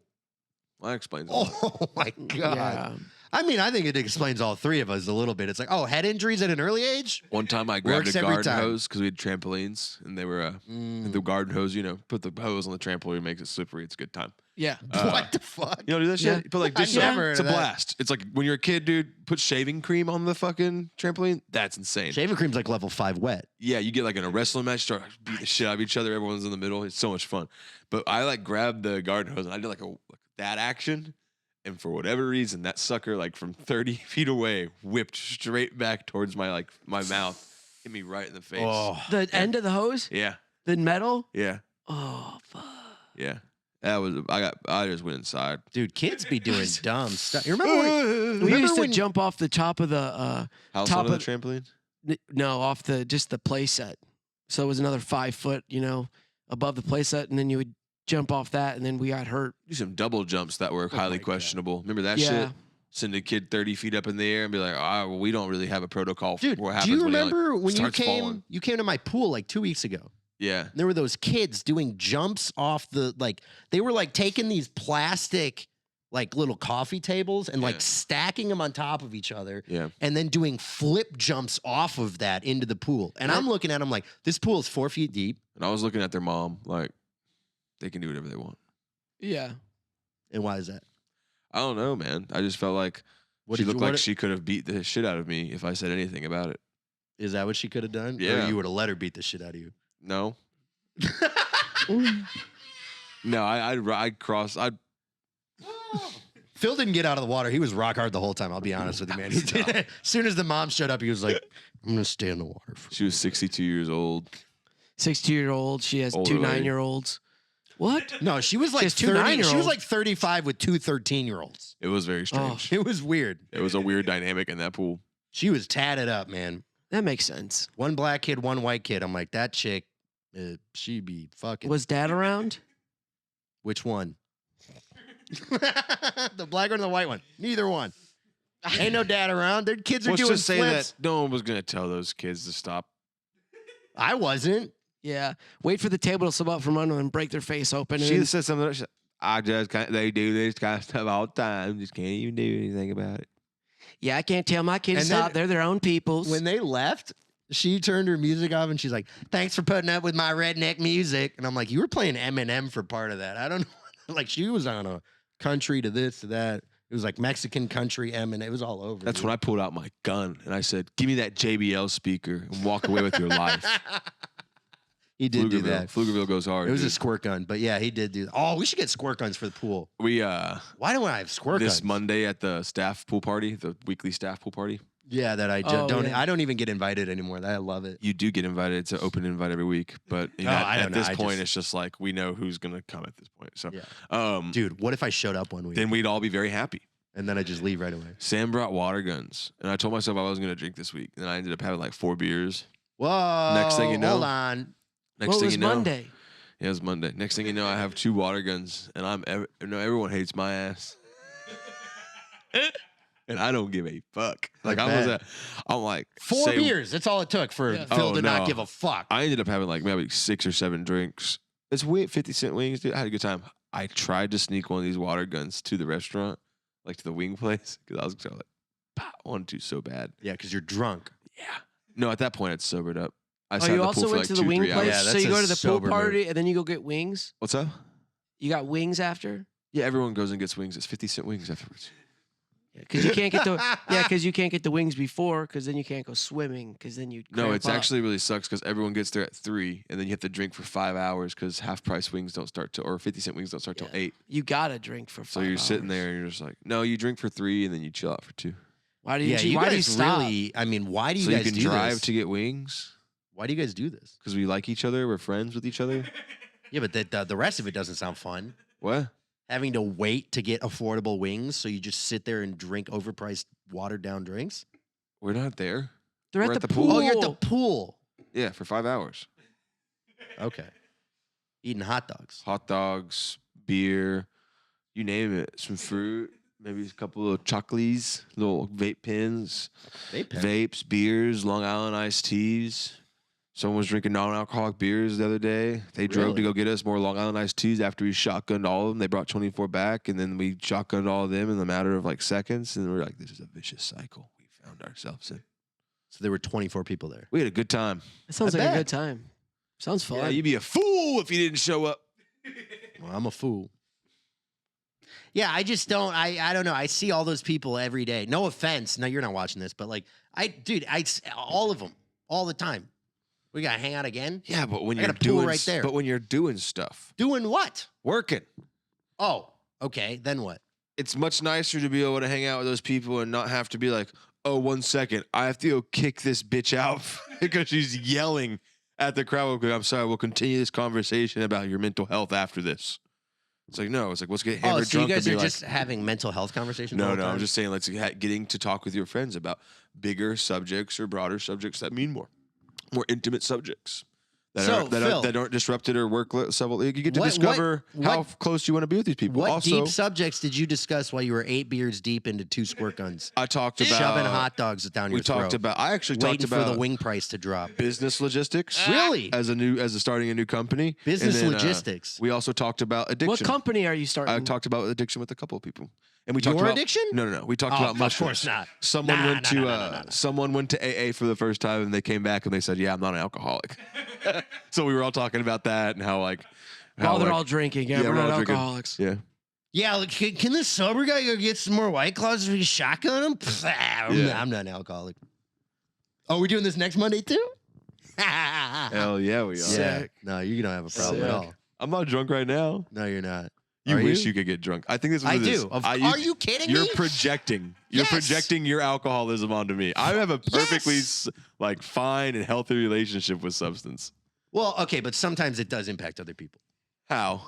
That explains a lot. Oh my god. Yeah. I mean, I think it explains all 3 of us a little bit. It's like, oh, head injuries at an early age? One time I grabbed Works a every garden time. hose because we had trampolines, and they were the garden hose. You know, put the hose on the trampoline, makes it slippery. It's a good time. Yeah. What the fuck? You don't do that shit? Yeah. You put like I've dish never soap. heard It's a of that. blast. It's like when you're a kid, dude, put shaving cream on the fucking trampoline. That's insane. Shaving cream's like level 5 wet. Yeah, you get like in a wrestling match, start beating the shit out of each other. Everyone's in the middle. It's so much fun. But I like grabbed the garden hose and I did like that action. And for whatever reason, that sucker, like from 30 feet away, whipped straight back towards my mouth. Hit me right in the face. Oh. The end of the hose? Yeah. The metal? Yeah. Oh, fuck. Yeah. That was I just went inside. Dude, kids be doing dumb stuff. You remember We used to when jump off the top of the House top on the of trampoline? no, off just the play set. So it was another 5 foot, above the play set, and then you would jump off that, and then we got hurt. Do some double jumps that were highly God. questionable. Remember that Yeah. shit? Send a kid 30 feet up in the air and be like, well, we don't really have a protocol for Dude, what do happens you when remember he, when you starts came falling. you came to my pool like 2 weeks ago? Yeah. There were those kids doing jumps off they were like taking these plastic like little coffee tables and Yeah. like stacking them on top of each other Yeah. and then doing flip jumps off of that into the pool. And I'm looking at them like, this pool is 4 feet deep. And I was looking at their mom like, they can do whatever they want. Yeah. And why is that? I don't know, man. I just felt like she looked like she could have beat the shit out of me if I said anything about it. Is that what she could have done? Yeah. Or you would have let her beat the shit out of you? No. No, I'd cross. Phil didn't get out of the water. He was rock hard the whole time. I'll be honest with you, man. He did. As soon as the mom showed up, he was like, I'm going to stay in the water. She was 62 years old. 62-year-old. She has Older two lady. 9-year-olds. What? No, she was like Just two 30. She 9-year-olds. was like 35 with two 13-year-olds. It was very strange. It was weird. It was a weird dynamic in that pool. She was tatted up, man. That makes sense. One black kid, one white kid. I'm like, that chick, she'd be fucking. Was Dad around? Which one? The black one or the white one? Neither one. Ain't no dad around. Their kids are Let's doing just say flips. that no one was going to tell those kids to stop. I wasn't. Yeah. Wait for the table to slip out from under them and break their face open. She and said something. She said, I just can't. They do this kind of stuff all the time. Just can't even do anything about it. yeah, I can't tell my kids And to then- stop. They're their own peoples. When they left, she turned her music off and she's like, thanks for putting up with my redneck music. And I'm like, you were playing Eminem for part of that. I don't know. Like, she was on a country to this, to that. It was like Mexican country Eminem. It was all over. That's when I pulled out my gun and I said, give me that JBL speaker and walk away with your life. He did do that. Pflugerville goes hard. It was a dude. squirt gun, but yeah, he did do that. Oh, we should get squirt guns for the pool. We Why don't I have squirt this guns? Monday at the staff pool party, the weekly staff pool party. Yeah, that I Oh, don't. yeah. I don't even get invited anymore. I love it. You do get invited. It's an open invite every week, but you know, I don't at know. this I point, just- it's just like we know who's gonna come at this point. So, Yeah. Dude, what if I showed up one week then we'd all be very happy. and then I just leave right away? Sam brought water guns, and I told myself I wasn't gonna drink this week, and I ended up having like 4 beers. Whoa! Next thing you know- hold on. Next what thing was you know, Monday? yeah, it was Monday. Next thing you know, I have 2 water guns, and everyone hates my ass. And I don't give a fuck. Like I'm like 4 say- beers. That's all it took for Yeah. Phil Oh, to no. not give a fuck. I ended up having like maybe 6 or 7 drinks. It's weird, 50-cent wings, dude. I had a good time. I tried to sneak one of these water guns to the restaurant, like to the wing place, because I was like, "Pow," I wanted to so bad. Yeah, because you're drunk. Yeah. No, at that point, I'd sobered up. I Oh, sat in you the also pool for went like to the 2, wing 3 place? hours. Yeah, so that's you a go to the pool sober move. party and then you go get wings? What's up? You got wings after? Yeah, everyone goes and gets wings. It's 50-cent wings afterwards. Because you can't get because you can't get the wings before, because then you can't go swimming, because then you No, cramp it's up. actually really sucks because everyone gets there at 3, and then you have to drink for 5 hours because half-price wings don't start till, or 50-cent wings don't start till 8. You gotta drink for 5 So you're sitting hours. there and you're just like, no, you drink for 3 and then you chill out for 2. Why do you? Yeah, you why guys do you stop? really. I mean, why do you So guys you can do drive this? to get wings Why do you guys do this? because we like each other. We're friends with each other. Yeah, but the rest of it doesn't sound fun. What? Having to wait to get affordable wings, so you just sit there and drink overpriced, watered down drinks. We're not there. They're We're at at the the pool. pool. Oh, you're at the pool. Yeah, for 5 hours. Okay. Eating hot dogs. Hot dogs, beer, you name it. Some fruit, maybe a couple of chocolates, little vape pens, vapes, beers, Long Island iced teas. Someone was drinking non-alcoholic beers the other day. They drove to Really? go get us more Long Island iced teas after we shotgunned all of them. They brought 24 back, and then we shotgunned all of them in the matter of like seconds. And we're like, this is a vicious cycle we found ourselves in. So there were 24 people there. We had a good time. That sounds I like a bet. good time. Sounds fun. Yeah, you'd be a fool if you didn't show up. Well, I'm a fool. Yeah, I just don't. I don't know. I see all those people every day. No offense. No, you're not watching this, but like, all of them, all the time. We gotta hang out again. Yeah, but when I you're got a pool doing right there. but when you're doing stuff, Doing what? working, Oh, okay. Then what? it's much nicer to be able to hang out with those people and not have to be like, oh, 1 second, I have to go kick this bitch out because she's yelling at the crowd. I'm sorry, we'll continue this conversation about your mental health after this. It's like, no, it's like, let's get hammered Oh, so you drunk guys and are be like, just having mental health conversations? no, all the no, I'm time? just saying, let's getting to talk with your friends about bigger subjects or broader subjects that mean more intimate subjects. That aren't disrupted or work several. You get to discover how close you want to be with these people. What Also, deep subjects did you discuss while you were 8 beers deep into 2 squirt guns? I talked about Shoving hot dogs down your throat. I actually talked waiting about for the wing price to drop. business logistics. Really? As starting a new company. Business And then, logistics. We also talked about addiction. What company are you starting? I talked about addiction with a couple of people. And we talked Your about addiction? No. We talked Oh, about of mushrooms. course not. Someone went to AA for the first time and they came back and they said, "Yeah, I'm not an alcoholic." So we were all talking about that and how they're all drinking. Yeah, we're not all drinking. alcoholics. Yeah. Yeah, like, can this sober guy go get some more White Claws for his shotgun him? I'm not an alcoholic. Oh, we're doing this next Monday too? Hell yeah, we are. Yeah. No, you don't have a problem at all. I'm not drunk right now. No, you're not. You Are wish you could get drunk. I think this is what I it is. do. Are you kidding You're me? projecting. You're Yes. projecting your alcoholism onto me. I have a perfectly fine and healthy relationship with substance. Well, okay, but sometimes it does impact other people. How?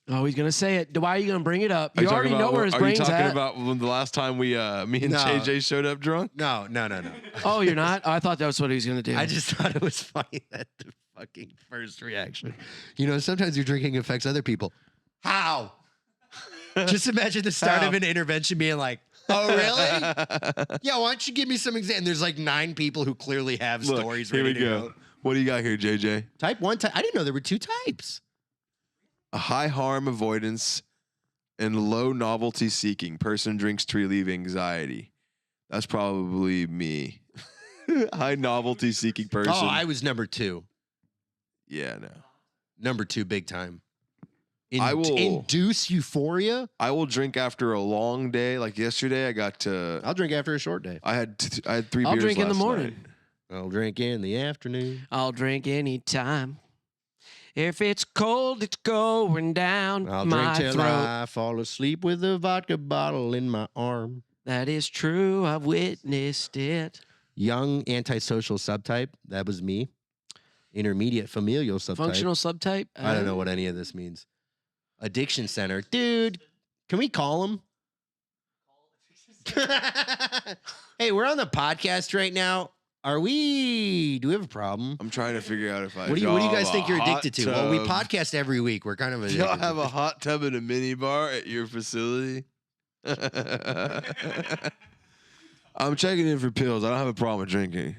Oh, he's gonna say it. Why are you gonna bring it up? Are You talking already know about- where his Are you brain's talking at. about when the last time me and JJ showed up drunk? No. Oh, you're not? Oh, I thought that was what he was gonna do. I just thought it was funny that the fucking first reaction. You know, sometimes your drinking affects other people. How? Just imagine the start of an intervention being like, oh, really? Yeah, why don't you give me some examples? And there's like 9 people who clearly have Look, stories here ready we to go. What do you got here, JJ? Type 1, I didn't know there were 2 types. A high harm avoidance and low novelty seeking. Person drinks to relieve anxiety. That's probably me. High novelty seeking person. Oh, I was number 2. Yeah, no. Number 2, big time. I will induce euphoria. I will drink after a long day. Like yesterday, I got to. I'll drink after a short day. I had 3 I'll beers drink in the last morning. night. I'll drink in the afternoon. I'll drink anytime. If it's cold, it's going down I'll my drink till throat. I fall asleep with a vodka bottle in my arm. That is true. I've witnessed it. Young antisocial subtype. That was me. Intermediate familial subtype. Functional subtype. I don't know what any of this means. Addiction center. Dude, can we call him? Hey, we're on the podcast right now. Do we have a problem? I'm trying to figure out if I. What do you guys think you're addicted to? Well, we podcast. podcast every week. We're kind of Do addicted. y'all have a hot tub and a mini bar at your facility? I'm checking in for pills. I don't have a problem with drinking.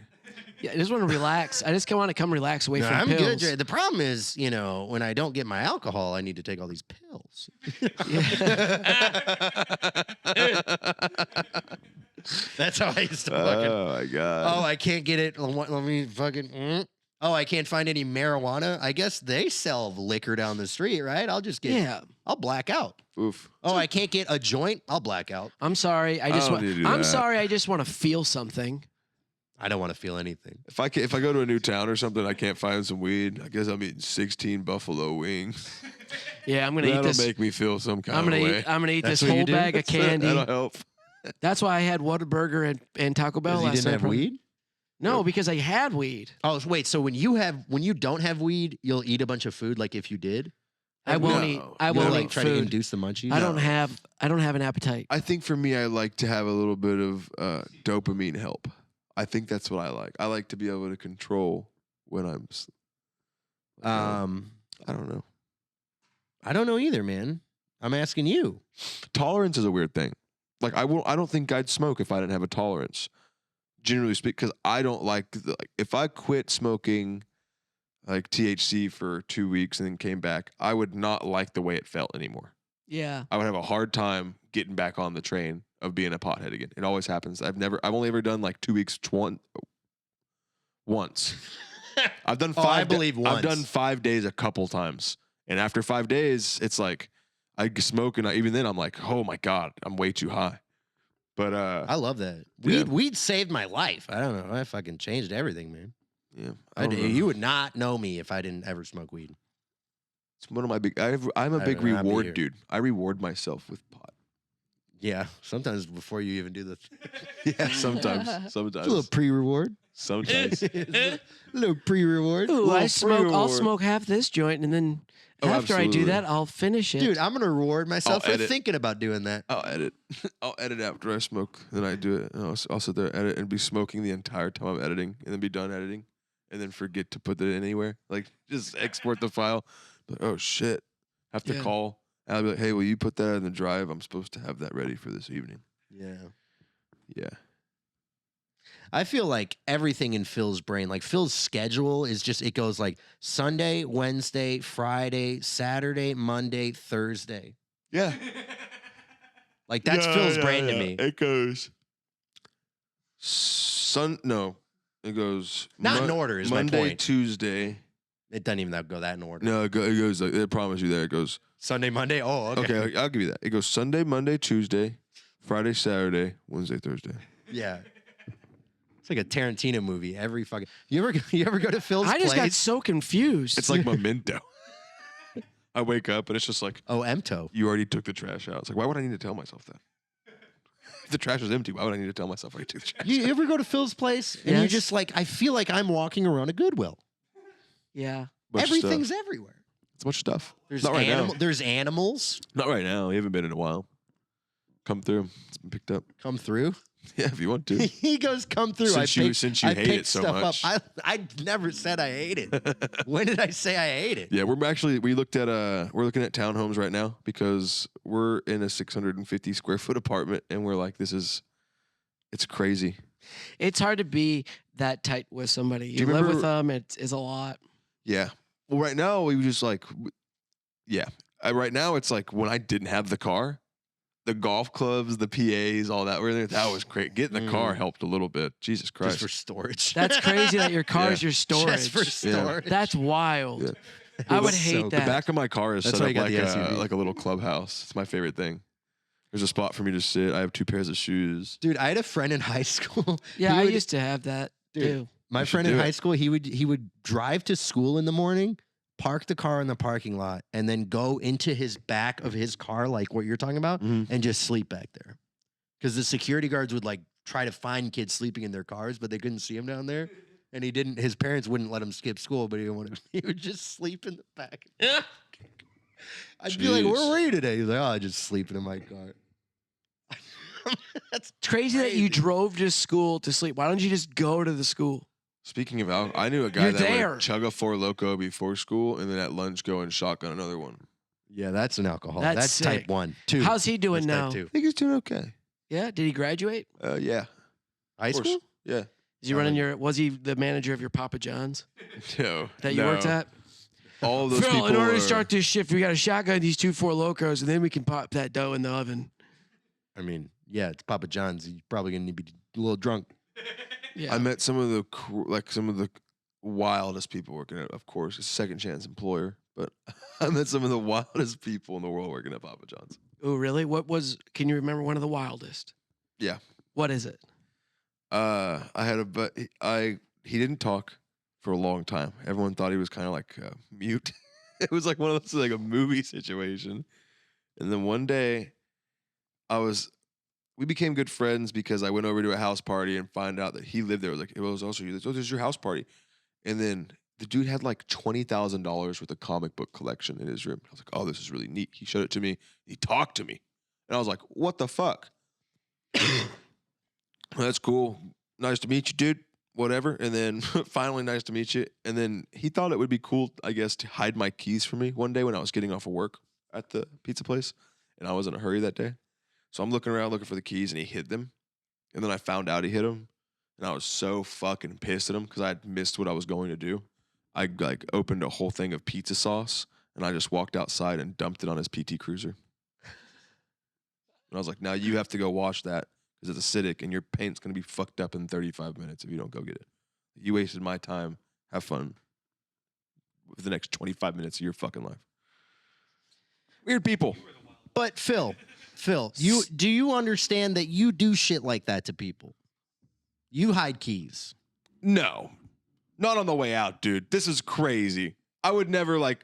Yeah, I just want to relax. I just want to come relax away No, from I'm pills. good. Jay. The problem is, you know, when I don't get my alcohol, I need to take all these pills. That's how I used to fucking. Oh my god. Oh, I can't get it. Let me fucking. Oh, I can't find any marijuana. I guess they sell liquor down the street, right? I'll just get. Yeah. I'll black out. Oof. Oh, I can't get a joint. I'll black out. I'm sorry. I just don't want. need to do I'm that. sorry. I just want to feel something. I don't want to feel anything. If I go to a new town or something, I can't find some weed. I guess I'm eating 16 buffalo wings. Yeah, I'm gonna eat That'll this. make me feel some kind I'm of gonna way. eat. I'm gonna eat That's this what you whole do? bag of candy. That'll help. That's why I had Whataburger and Taco Bell Because you last didn't night. have probably. weed. No, because I had weed. Oh, wait. So when you don't have weed, you'll eat a bunch of food. Like if you did, I won't No. eat. I you'll won't like eat try to food. induce the munchies. I don't have an appetite. I think for me, I like to have a little bit of dopamine help. I think that's what I like. I like to be able to control when I'm. I don't know. I don't know either, man. I'm asking you. Tolerance is a weird thing. Like I don't think I'd smoke if I didn't have a tolerance. Generally speaking, because I don't like if I quit smoking like THC for 2 weeks and then came back, I would not like the way it felt anymore. Yeah. I would have a hard time getting back on the train of being a pothead again. It always happens. I've only ever done like 2 weeks once. I've done 5. I believe once. I've done 5 days a couple times, and after 5 days, it's like I smoke, and even then I'm like, oh my god, I'm way too high. But I love that. Weed saved my life. I don't know. I fucking changed everything, man. Yeah, You would not know me if I didn't ever smoke weed. It's one of my big. I'm a big reward dude. I reward myself with pot. Yeah, sometimes before you even do the. Yeah, sometimes. A little pre-reward. Sometimes. A little pre-reward. Ooh, Well, I smoke. I'll pre-reward. smoke half this joint, and then Oh, after I do absolutely. that, I'll finish it. Dude, I'm gonna reward myself I'll for edit. thinking about doing that. I'll edit. I'll edit after I smoke. Then I do it. And I'll sit there, edit, and be smoking the entire time I'm editing, and then be done editing, and then forget to put it anywhere. Like just export the file. But, oh shit! Have to Yeah. call. And I'll be like, hey, will you put that in the drive? I'm supposed to have that ready for this evening. Yeah. Yeah. I feel like everything in Phil's brain, like Phil's schedule is just, it goes like Sunday, Wednesday, Friday, Saturday, Monday, Thursday. Yeah. Like that's Phil's brain to me. It goes. No. It goes. Not in order is my Monday, point. Tuesday. It doesn't even go that in order. No, it goes like, I promise you there. It goes. Sunday, Monday. Oh, okay. Okay, I'll give you that. It goes Sunday, Monday, Tuesday, Friday, Saturday, Wednesday, Thursday. Yeah. It's like a Tarantino movie. Every fucking. You ever go to Phil's I just got place? so confused. It's like Memento. I wake up and it's just like, Oh, Emto. you already took the trash out. It's like, why would I need to tell myself that? If the trash was empty, why would I need to tell myself I already took the trash You out? ever go to Phil's place and you Yes. just like, I feel like I'm walking around a Goodwill. yeah. Bunch of Everything's stuff. everywhere. It's a bunch of stuff. There's Not right now. There's animals Not right now. You haven't been in a while. Come through. It's been picked up. come through. Yeah, if you want to. He goes, come through. Since you I hate picked it so stuff much. Up. I never said I hate it. When did I say I hate it? Yeah, we're looking at townhomes right now because we're in a 650 square foot apartment and we're like, it's crazy. It's hard to be that tight with somebody. You you live with remember- them. It's a lot. Yeah. Well, right now we just like, yeah. Right now it's like when I didn't have the car, the golf clubs, the PAs, all that were there. That was great. Getting the car helped a little bit. Jesus Christ. Just for storage. That's crazy that your car is Yeah. your storage. Just for storage. That's wild. Yeah. I would It's hate so The that. back of my car is That's set why up you got like the SUV. like a little clubhouse. It's my favorite thing. There's a spot for me to sit. I have 2 pairs of shoes. Dude, I had a friend in high school. Yeah, He I would- used to have that Dude. too. My You should friend in do high it. school, he would drive to school in the morning, park the car in the parking lot, and then go into his back of his car, like what you're talking about, Mhm. and just sleep back there. Because the security guards would like try to find kids sleeping in their cars, but they couldn't see him down there. And he didn't. His parents wouldn't let him skip school, but he wanted. He would just sleep in the back. I'd be like, "Where Jeez. were you today?" He's like, "Oh, just sleeping in my car." That's It's crazy that you drove to school to sleep. Why don't you just go to the school? Speaking of alcohol, I knew a guy You're that there. would chug a 4 Loko before school and then at lunch go and shotgun another one. Yeah, that's an alcohol. That's That's type sick. 1. 2. How's he doing That's now? type 2. I think he's doing okay. Yeah, did he graduate? Yeah. High Of course. school? Yeah. Is he running your? Was he the manager of your Papa John's No. that you worked no. at? All of those Phil, people in order are, to start this shift, we got to shotgun these 2 4 Locos, and then we can pop that dough in the oven. I mean, yeah, it's Papa John's. He's probably going to be a little drunk. Yeah. I met some of the wildest people working at, of course, a second chance employer, but I met some of the wildest people in the world working at Papa John's. Oh, really? Can you remember one of the wildest? Yeah. What is it? I had he didn't talk for a long time. Everyone thought he was kind of like mute. It was like one of those, like a movie situation. And then one day we became good friends because I went over to a house party and find out that he lived there. I was like, it was also you. Oh, this is your house party. And then the dude had like $20,000 worth of comic book collection in his room. I was like, oh, this is really neat. He showed it to me. He talked to me. And I was like, what the fuck? That's cool. Nice to meet you, dude. Whatever. And then finally, nice to meet you. And then he thought it would be cool, I guess, to hide my keys from me one day when I was getting off of work at the pizza place. And I was in a hurry that day. So I'm looking around looking for the keys and he hid them. And then I found out he hid them. And I was so fucking pissed at him because I had missed what I was going to do. I like opened a whole thing of pizza sauce and I just walked outside and dumped it on his PT Cruiser. And I was like, now you have to go wash that because it's acidic and your paint's going to be fucked up in 35 minutes if you don't go get it. You wasted my time. Have fun with the next 25 minutes of your fucking life. Weird people. But Phill, do you understand that you do shit like that to people? You hide keys. No, not on the way out, dude. This is crazy. I would never like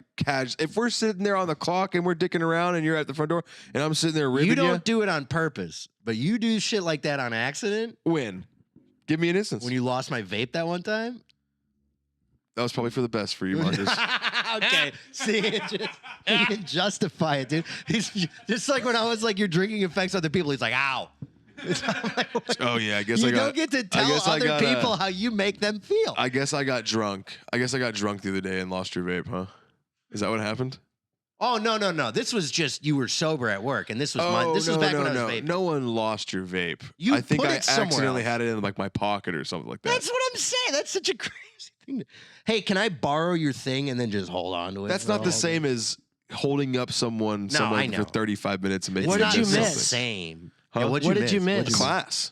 if we're sitting there on the clock and we're dicking around and you're at the front door and I'm sitting there ribbing you. Don't do it on purpose, but you do shit like that on accident. When? Give me an instance. When you lost my vape that one time? That was probably for the best for you, Marcus. Okay. See, you can justify it, dude. He's just like when I was like, your drinking affects other people. He's like, ow. Oh yeah, I guess you I got. don't get to tell other people how you make them feel. I guess I got drunk. I guess I got drunk the other day and lost your vape, huh? Is that what happened? Oh no. This was just you were sober at work, and this was mine. This was back when I was vaping. No one lost your vape. You I think put I it somewhere accidentally else. had it in like my pocket or something like that. That's what I'm saying. That's such a crazy thing. Hey, can I borrow your thing and then just hold on to it? That's not the same as holding up someone for 35 minutes and making What them did you do miss? something. Same. Huh? Yeah, What did you miss? Class.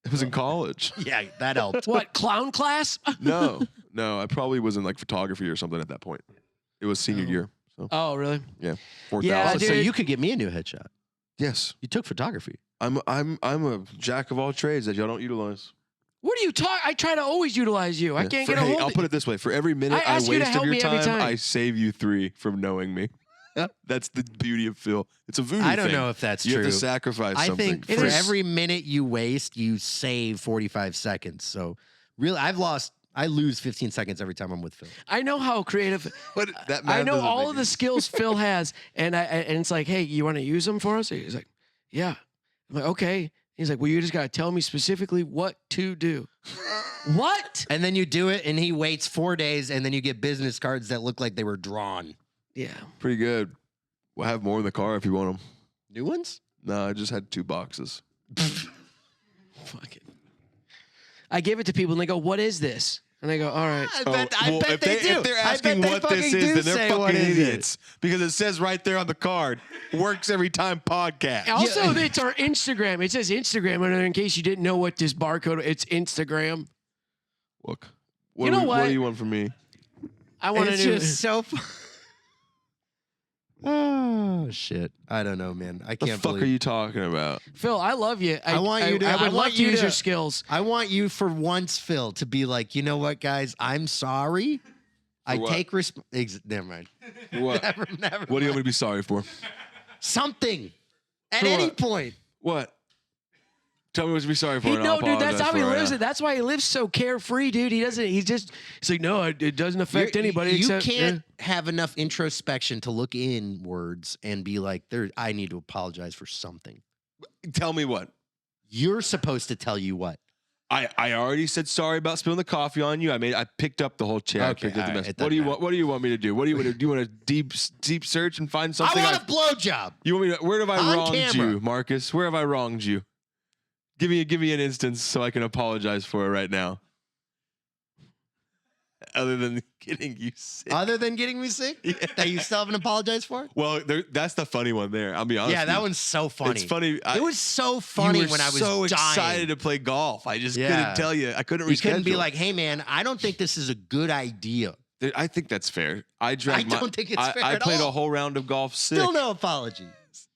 It was in college. Yeah, that helped. What, clown class? No, I probably was in like photography or something at that point. It was senior year. So Oh, really? yeah, Yeah, 4,000. So dude. you could get me a new headshot. Yes, You took photography. I'm a jack of all trades that y'all don't utilize. What are you talking? I try to always utilize you. I can't get a hold I'll of put it this way: for every minute I I ask you to waste of help your me every time, time. I save you 3 from knowing me. That's the beauty of Phill. It's a voodoo I don't thing. know if that's you true. have to sacrifice I something. think for every minute you waste, you save 45 seconds. So really, I lose 15 seconds every time I'm with Phill. I know how creative. But that I math know doesn't all make of the any- skills Phill has, and it's like, hey, you want to use them for us? He's like, yeah. I'm like, okay. He's like, well, you just got to tell me specifically what to do. What? And then you do it, and he waits 4 days, and then you get business cards that look like they were drawn. Yeah. Pretty good. We'll have more in the car if you want them. New ones? No, I just had 2 boxes. Fuck it. I give it to people, and they go, what is this? And I go, all right. I bet if they do. If they're I bet asking they what this fucking do is, then say, they're "What fucking is it?" idiots. Because it says right there on the card, works every time podcast. Also, it's our Instagram. It says Instagram, and in case you didn't know what this barcode, it's Instagram. Look, You know what what? do you want from me? I want to It's do. just so fun. Oh, shit. I don't know, man. I The can't fuck believe are you talking about? Phill, I love you. I want you to- I I would want love to you use to- your skills. I want you for once, Phill, to be like, you know what, guys? I'm sorry. I what? take never mind. What? Never What do you want me to be sorry for? Something. At For any what? point. What? Tell me what to be sorry for. and I'll Dude, that's apologize how he for it lives now. it. That's why he lives so carefree, dude. He's like, no, it doesn't affect anybody You except. can't have enough introspection to look inwards and be like, I need to apologize for something. Tell me what. You're supposed to tell you what. I already said sorry about spilling the coffee on you. I picked up the whole chair. I Okay, picked up the all right, mess. it What do you doesn't want? What do you want me to do? What do you want to do? You want a deep search and find something? I want a blowjob. You want me to? Where have I On wronged camera. you, Marcus? Where have I wronged you? Give me an instance so I can apologize for it right now. Other than getting you sick. Other than getting me sick? That you still haven't apologized for? Well, that's the funny one there. I'll be honest. Yeah, with that you. one's so funny. It's funny. It was so funny you were when I was so dying. excited to play golf. I just couldn't tell you. I couldn't reschedule. You couldn't be like, hey, man, I don't think this is a good idea. I think that's fair. I don't think it's fair I at played all. a whole round of golf sick. Still no apologies.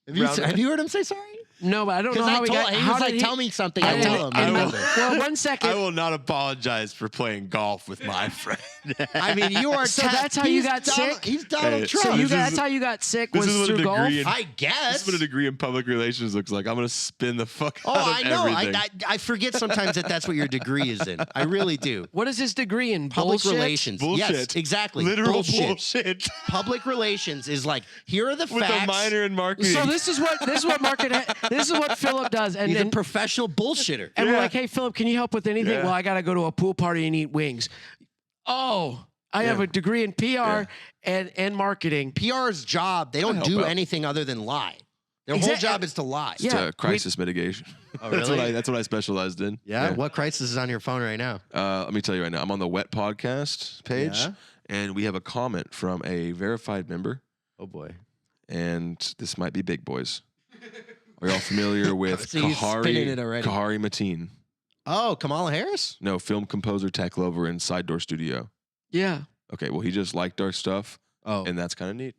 Have you heard him say sorry? No, but I don't know how Because he got. he how was did like, he, tell me something. I I tell him. I will- remember. Well, 1 second. I will not apologize for playing golf with my friend. I mean, you are. So that's how you he's got Donald- sick? He's Donald Hey, Trump. So This that's is- how you got sick this was is what a through golf. degree in- I This guess. is what a degree in public relations looks like. I'm gonna spin the fuck Oh, out of I know. everything. I forget sometimes that's what your degree is in. I really do. What is his degree in? Public Bullshit? relations. Bullshit. Yes, exactly. Literal bullshit. bullshit. Public relations is like, here are the With facts. a minor in marketing. So this is what Phillip does, and He's a then professional bullshitter. and we're like, hey, Phillip, can you help with anything? Yeah. Well, I got to go to a pool party and eat wings. Oh, I have a degree in PR and marketing. PR's job, they don't help do out. anything other than lie. Their whole job is to lie. It's Yeah, crisis mitigation. Oh, That's really? that's what I specialized in. Yeah? What crisis is on your phone right now? Let me tell you right now. I'm on the Wet Podcast page, Yeah? and we have a comment from a verified member, Oh, boy. and this might be big boys. Are y'all familiar with So you spinning it already. Kahari Mateen? Oh, Kamala Harris? No, film composer, tech lover, and Side Door Studio. Yeah. Okay, well, he just liked our stuff, Oh. and that's kind of neat.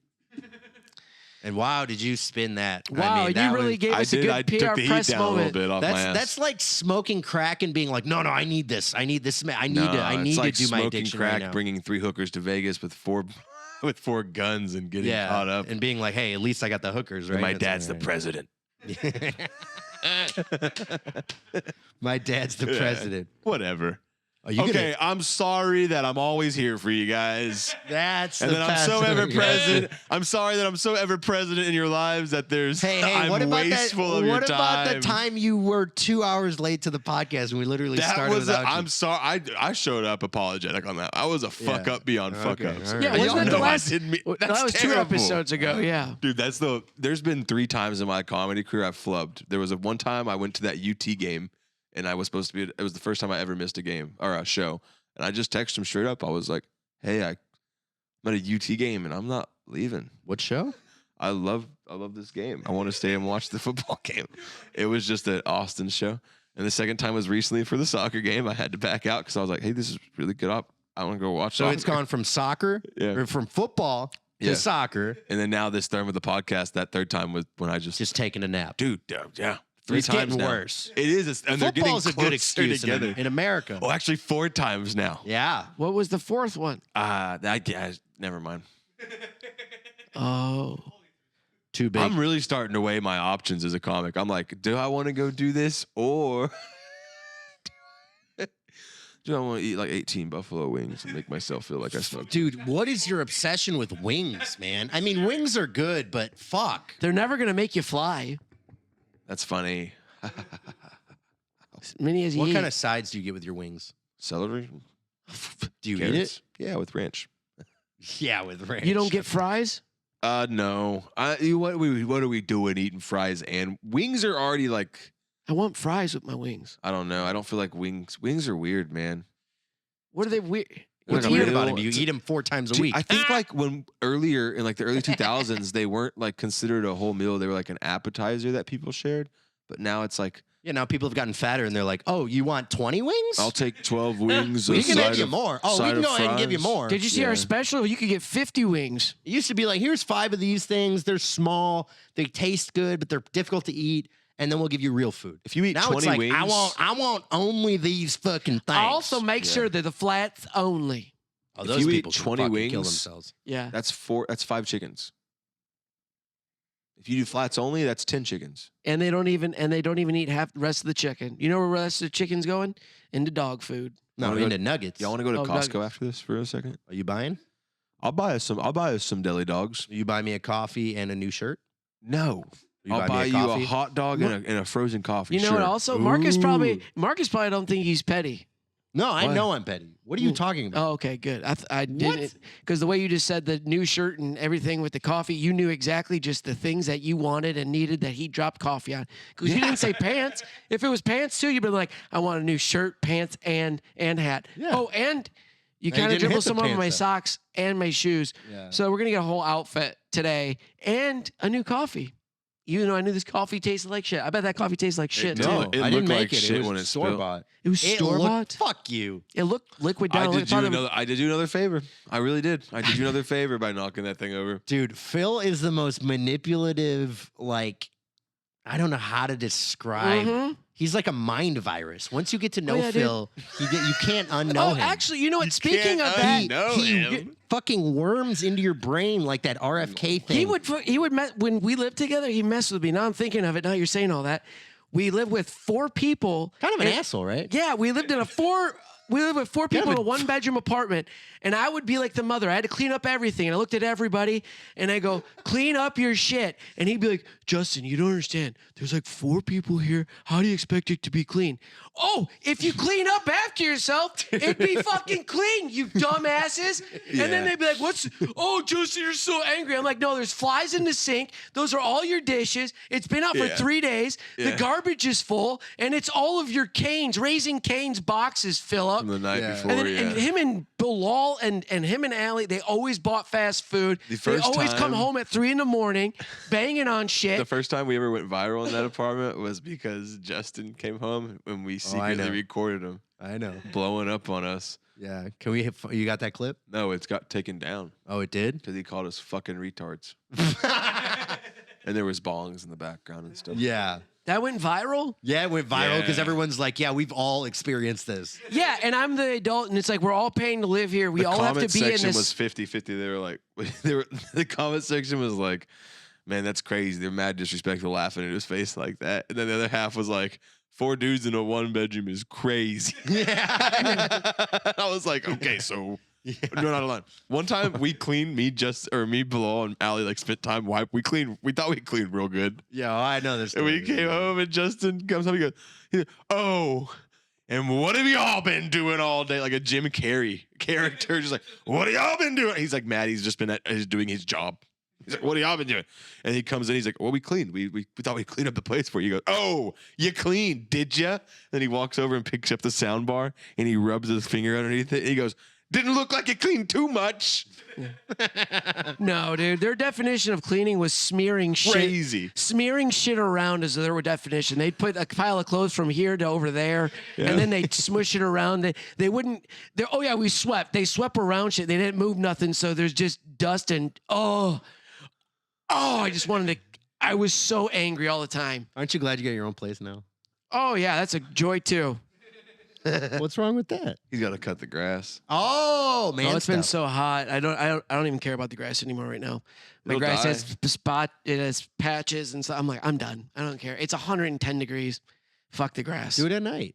And wow, did you spin that? Wow, I mean, that you really was- gave us a good I PR took the heat press down a little moment. bit off my ass. That's like smoking crack and being like, no, I need this. I need this. I need it's like to do my smoking addiction crack, right now. bringing 3 hookers to Vegas with 4 with 4 guns and getting caught up. and being like, hey, at least I got the hookers, right? And my That's dad's the right. president. My dad's the president. Whatever. Are you Okay, I'm sorry that I'm always here for you guys. That's And the that I'm so ever password. present. I'm sorry that I'm so ever present in your lives that there's Hey, I'm what about that? wasteful of your What about time. the time you were 2 hours late to the podcast and we literally That started was without you? I'm sorry. I showed up apologetic on that. I was a fuck up beyond fuck Okay, ups. all right. Yeah, And wasn't y'all that the know I last? didn't mean- That that's was 2 terrible. episodes ago. Yeah. Dude, there's been 3 times in my comedy career I've flubbed. There was one time I went to that UT game and I was supposed to be, it was the first time I ever missed a game or a show. And I just texted him straight up. I was like, hey, I'm at a UT game and I'm not leaving. What show? I love this game. I want to stay and watch the football game. It was just an Austin show. And the second time was recently for the soccer game. I had to back out because I was like, hey, this is really good up. I want to go watch So soccer. it's gone from soccer Yeah. or from football to Yeah. soccer, And then now this third with the podcast, that third time was when I just taking a nap. dude, yeah. 3 It's times getting now. worse. It is. And they're getting Football's a good closer excuse together. in America. Oh, actually 4 times now. Yeah. What was the 4th one? Never mind. Oh. Too big. I'm really starting to weigh my options as a comic. I'm like, do I want to go do this or do I want to eat like 18 buffalo wings and make myself feel like I smoked? Dude, what is your obsession with wings, man? I mean, wings are good, but fuck. They're never gonna make you fly. That's funny. As many as you What eat. kind of sides do you get with your wings? Celery? Do you Carrots? Yeah, with ranch. eat it? Yeah, with ranch. You don't get fries? No. What are we doing eating fries and wings are already like, I want fries with my wings. I don't know. I don't feel like wings are weird, man. What are they weird? What's Like a weird meal, about them? You it's a- eat them 4 times a Dude, week. I think like when earlier in like the early 2000s, they weren't like considered a whole meal. They were like an appetizer that people shared. But now it's like, Yeah, now people have gotten fatter and they're like, oh, you want 20 wings? I'll take 12 wings. We a can side give you of- more. Oh, we side can of go ahead and give you fries. more. Did you see Yeah. our special? You could get 50 wings. It used to be like, here's 5 of these things. They're small. They taste good, but they're difficult to eat. And then we'll give you real food. If you eat Now 20 it's like, wings, I want only these fucking things. Also, make sure that the flats only. oh, if those you eat people can 20 fucking kill wings- themselves. Yeah. that's 5 chickens. If you do flats only, that's 10 chickens. And they don't even eat half the rest of the chicken. You know where the rest of the chicken's going? Into dog food. No, Wanna go- into nuggets. Y'all want to go to Oh, Costco nuggets. after this for a second? Are you buying? I'll buy us some deli dogs. Will you buy me a coffee and a new shirt? No. Will you I'll buy buy me a you a coffee? hot dog and a frozen coffee. You know sure. what? Also, Marcus probably don't think he's petty. No, I What? know I'm petty. What are you talking about? Oh, okay, good. I didn't because the way you just said the new shirt and everything with the coffee, you knew exactly just the things that you wanted and needed that he dropped coffee on. Because you didn't say pants. If it was pants too, you'd been like, I want a new shirt, pants, and hat. Yeah. Oh, and you No, you kind of didn't dribbled hit the some over my pants up. socks and my shoes. Yeah. So we're gonna get a whole outfit today and a new coffee. Even though I knew this coffee tasted like shit. I bet that coffee tastes like shit too. No, It I didn't looked make like it. shit It was when it store spilled. bought. It was It store bought. Fuck you. It looked liquid I down. did you another favor. I really did. I did you another favor by knocking that thing over. Dude, Phill is the most manipulative, like, I don't know how to describe. Mhm. He's like a mind virus. Once you get to know yeah, dude. Phill, you can't unknow Oh, him. actually, you know what? Speaking can't of that, unknow he him. fucking worms into your brain like that RFK thing. he would mess, when we lived together. He messed with me. Now I'm thinking of it. Now you're saying all that. We lived with 4 people. Kind of an and- asshole, right? Yeah, we lived with 4 people in a 1-bedroom apartment, and I would be like the mother. I had to clean up everything, and I looked at everybody, and I go, "Clean up your shit," and he'd be like, "Justin, you don't understand. There's like 4 people here. How do you expect it to be clean?" Oh, if you clean up after yourself, it'd be fucking clean, you dumbasses. And then they'd be like, "Oh, Justin, you're so angry." I'm like, "No, there's flies in the sink. Those are all your dishes. It's been out for 3 days. The garbage is full, and it's all of your Cane's, Raising Cane's boxes, Phillip." From the night before, And, then, and him and Bilal and him and Allie, they always bought fast food. The They first always come time- home at 3 a.m, banging on shit. The first time we ever went viral in that apartment was because Justin came home and we secretly know. recorded him I know. blowing up on us. Yeah. Can we hit, you got that clip? No, it's got taken down Oh, it did? because he called us fucking retards. And there was bongs in the background and stuff. Yeah. That went viral? Yeah, it went viral because Yeah. everyone's like, yeah, we've all experienced this. Yeah, and I'm the adult, and it's like we're all paying to live here. We The all have to comment be in section this. was 50-50. They were like, the comment section was like, man, that's crazy. They're mad disrespectful, laughing at his face like that. And then the other half was like, 4 dudes in a 1-bedroom is crazy. Yeah. I was like, okay, so no, not alone. One time we cleaned me, Bilal, and Allie like spent time wipe. We thought we cleaned real good. Yeah, I know this. And we came home and Justin comes home. He goes, oh, and what have y'all been doing all day? Like a Jim Carrey character, just like, what have y'all been doing? He's like mad. He's just been he's doing his job. He's like, what have y'all been doing? And he comes in. He's like, well, we cleaned. We thought we'd clean up the place for you. He goes, oh, you cleaned, did ya? Then he walks over and picks up the sound bar and he rubs his finger underneath it. And he goes, didn't look like you cleaned too much. No, dude. Their definition of cleaning was smearing shit. Crazy. Smearing shit around is their definition. They'd put a pile of clothes from here to over there, and then they'd smush it around. They wouldn't. Oh yeah, we swept. They swept around shit. They didn't move nothing, so there's just dust and I just wanted to. I was so angry all the time. Aren't you glad you got your own place now? Oh yeah, that's a joy too. What's wrong with that? He's got to cut the grass. Oh man, Oh, it's been so hot. I don't even care about the grass anymore right now. My It'll grass die. has it has patches and so I'm like, I'm done. I don't care. It's 110 degrees. Fuck the grass. Do it at night.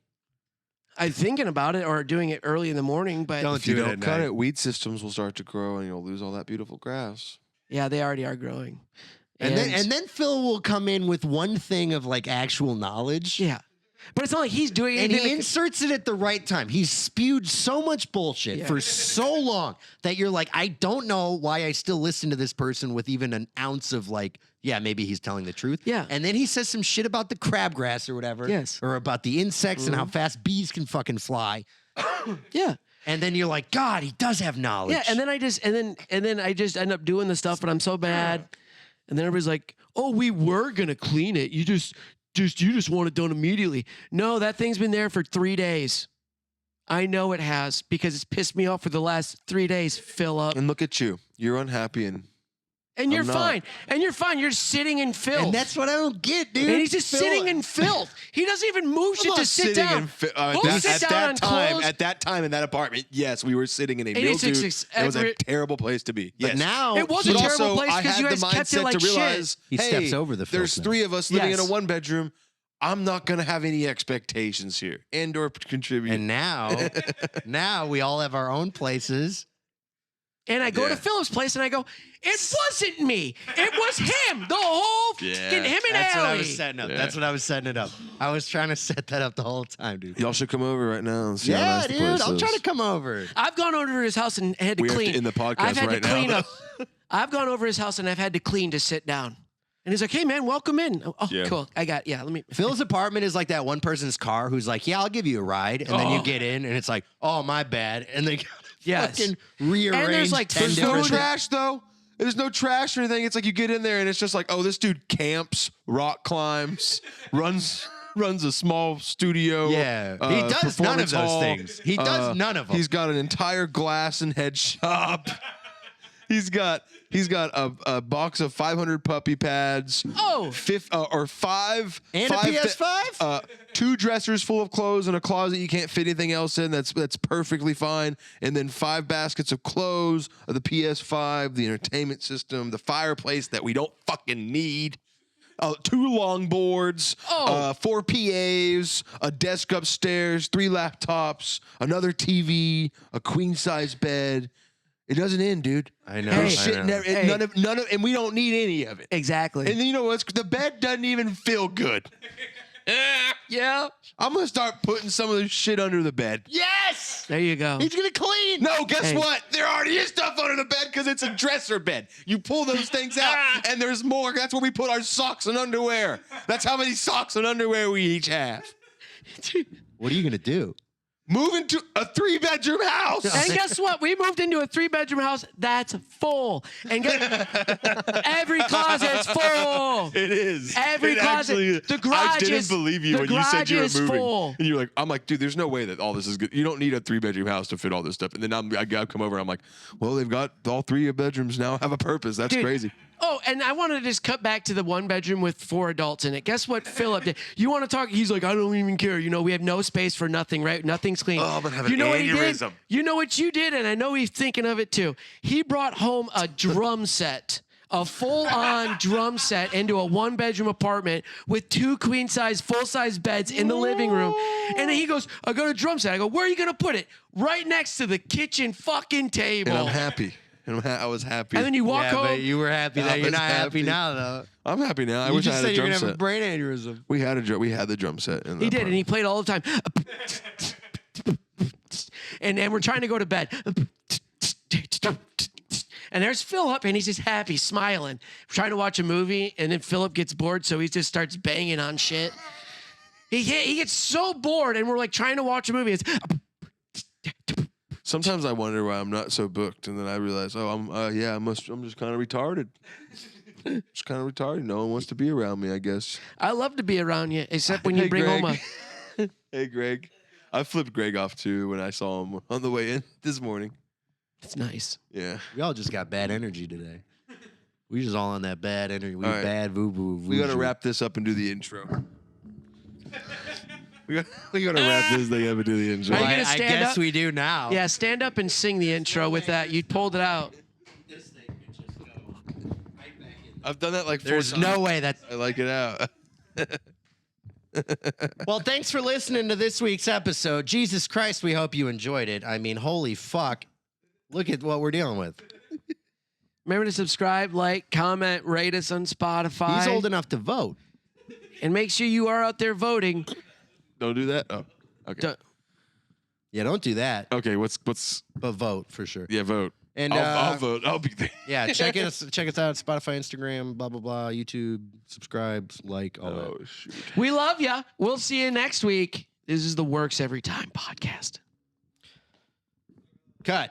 I'm thinking about it or doing it early in the morning, but Don't If you do it don't at cut night. it, weed systems will start to grow and you'll lose all that beautiful grass. yeah, they already are growing. And then Phil will come in with one thing of like actual knowledge. yeah. But it's not like he's doing And anything. he inserts it at the right time. He's spewed so much bullshit Yeah. for so long that you're like, I don't know why I still listen to this person with even an ounce of like, yeah, maybe he's telling the truth. Yeah. And then he says some shit about the crabgrass or whatever. Yes. Or about the insects and how fast bees can fucking fly. yeah. And then you're like, God, he does have knowledge. Yeah, and then I just end up doing the stuff, but I'm so bad. And then everybody's like, "Oh, we were gonna clean it. You just want it done immediately." No, that thing's been there for 3 days. I know it has because it's pissed me off for the last 3 days. Fill up, And look at you. You're unhappy and and you're I'm not. fine. And you're fine. You're sitting in filth. And that's what I don't get, dude. And he's just Phil- sitting in filth. He doesn't even move shit to sit down. Go sit down on clothes. At that time in that apartment, yes, we were sitting in a mildew. 86 It was a every- terrible place to be. But Yes. now It was a But terrible also, place I because you had guys the kept it mindset like to realize, shit. He hey, steps over the filth there's now. 3 of us living in Yes. a 1-bedroom. I'm not gonna have any expectations here and or contribute. And now we all have our own places. And I go Yeah. to Philip's place and I go, it wasn't me. It was him. The whole Yeah. fucking him and That's what I Allie. was setting up. Yeah. That's what I was setting it up. I was trying to set that up the whole time, dude. Y'all should come over right now and see how Yeah, nice the dude. place I'll is. try to come over. I've gone over to his house and had to We have to clean. end the podcast I've had right to now, clean though. up. I've gone over his house and I've had to clean to sit down. And he's like, hey, man, welcome in. Oh, Yeah. cool. Let me. Phil's apartment is like that one person's car who's like, yeah, I'll give you a ride. And then you get in and it's like, oh, my bad. And they Yes. fucking rearrange. And there's like 10 There's no different- trash though. There's no trash or anything. It's like you get in there and it's just like, oh, this dude camps, rock climbs, runs a small studio. Yeah. He does none of performance those hall. things. He does none of them. He's got an entire glass and head shop. He's got a box of 500 puppy pads. Oh. Five And a five PS5? 2 dressers full of clothes and a closet you can't fit anything else in. That's perfectly fine. And then 5 baskets of clothes, the PS5, the entertainment system, the fireplace that we don't fucking need. 2 longboards, 4 PAs, a desk upstairs, 3 laptops, another TV, a queen size bed. It doesn't end, dude. I know. There's I shit know. never, Hey. none of, and we don't need any of it. Exactly. And then you know what? The bed doesn't even feel good. yeah. I'm gonna start putting some of this shit under the bed. Yes! There you go. He's going to clean. No, guess Hey. what? There already is stuff under the bed because it's a dresser bed. You pull those things out, and there's more. That's where we put our socks and underwear. That's how many socks and underwear we each have. What are you going to do? Move into a 3-bedroom house. And guess what? We moved into a 3-bedroom house that's full. And every closet's full. It is. Every It closet. actually- The garage I didn't is- believe you the when you said you were garage is moving. full. And you're like, I'm like, dude, there's no way that all this is good. You don't need a 3-bedroom house to fit all this stuff. And then I come over and I'm like, well, they've got all 3 bedrooms now have a purpose. That's Dude, crazy. Oh, and I wanted to just cut back to the 1 bedroom with 4 adults in it. Guess what Phillip did? You want to talk? He's like, I don't even care. You know, we have no space for nothing, right? Nothing's clean. Oh, I'm gonna have an you know what he did? aneurysm. You know what you did? And I know he's thinking of it too. He brought home a drum set. A full-on drum set into a 1-bedroom apartment with 2 queen-size, full-size beds in the living room. And then he goes, I got a drum set. I go, where are you going to put it? Right next to the kitchen fucking table. And I'm happy. And I was happy. And then you walk home. But you were happy I that you're was not happy happy. now, though. I'm happy now. I You wish I just had said a you're drum gonna have a set. brain aneurysm. We had the drum set. In the He did, and he apartment. played all the time. And we're trying to go to bed. And there's Phillip, and he's just happy, smiling. We're trying to watch a movie, and then Phillip gets bored, so he just starts banging on shit. He gets so bored, and we're like trying to watch a movie. It's Sometimes I wonder why I'm not so booked, and then I realize, oh, I'm just kind of retarded. Just kind of retarded. No one wants to be around me, I guess. I love to be around you, except when you Hey, bring Greg. home a. Hey, Greg. I flipped Greg off too when I saw him on the way in this morning. It's nice. Yeah. We all just got bad energy today. We just all on that bad energy. We All right. bad voo boo. We got to wrap this up and do the intro. we got to wrap this thing up and do the intro. Are you gonna I stand guess up? we do now. Yeah, stand up and sing the intro with that. You pulled it out. I've done that like 4 There's times. no way that. I like it out. Well, thanks for listening to this week's episode. Jesus Christ, we hope you enjoyed it. I mean, holy fuck. Look at what we're dealing with. Remember to subscribe, like, comment, rate us on Spotify. He's old enough to vote. And make sure you are out there voting. Don't do that. Oh, okay. Don't- Yeah, don't do that. Okay. What's? But vote for sure. Yeah, vote. And I'll vote. I'll be there. yeah, check us out. Spotify, Instagram, blah blah blah, YouTube. Subscribe, like all that. Oh shoot. We love ya. We'll see you next week. This is the Works Every Time podcast. Cut.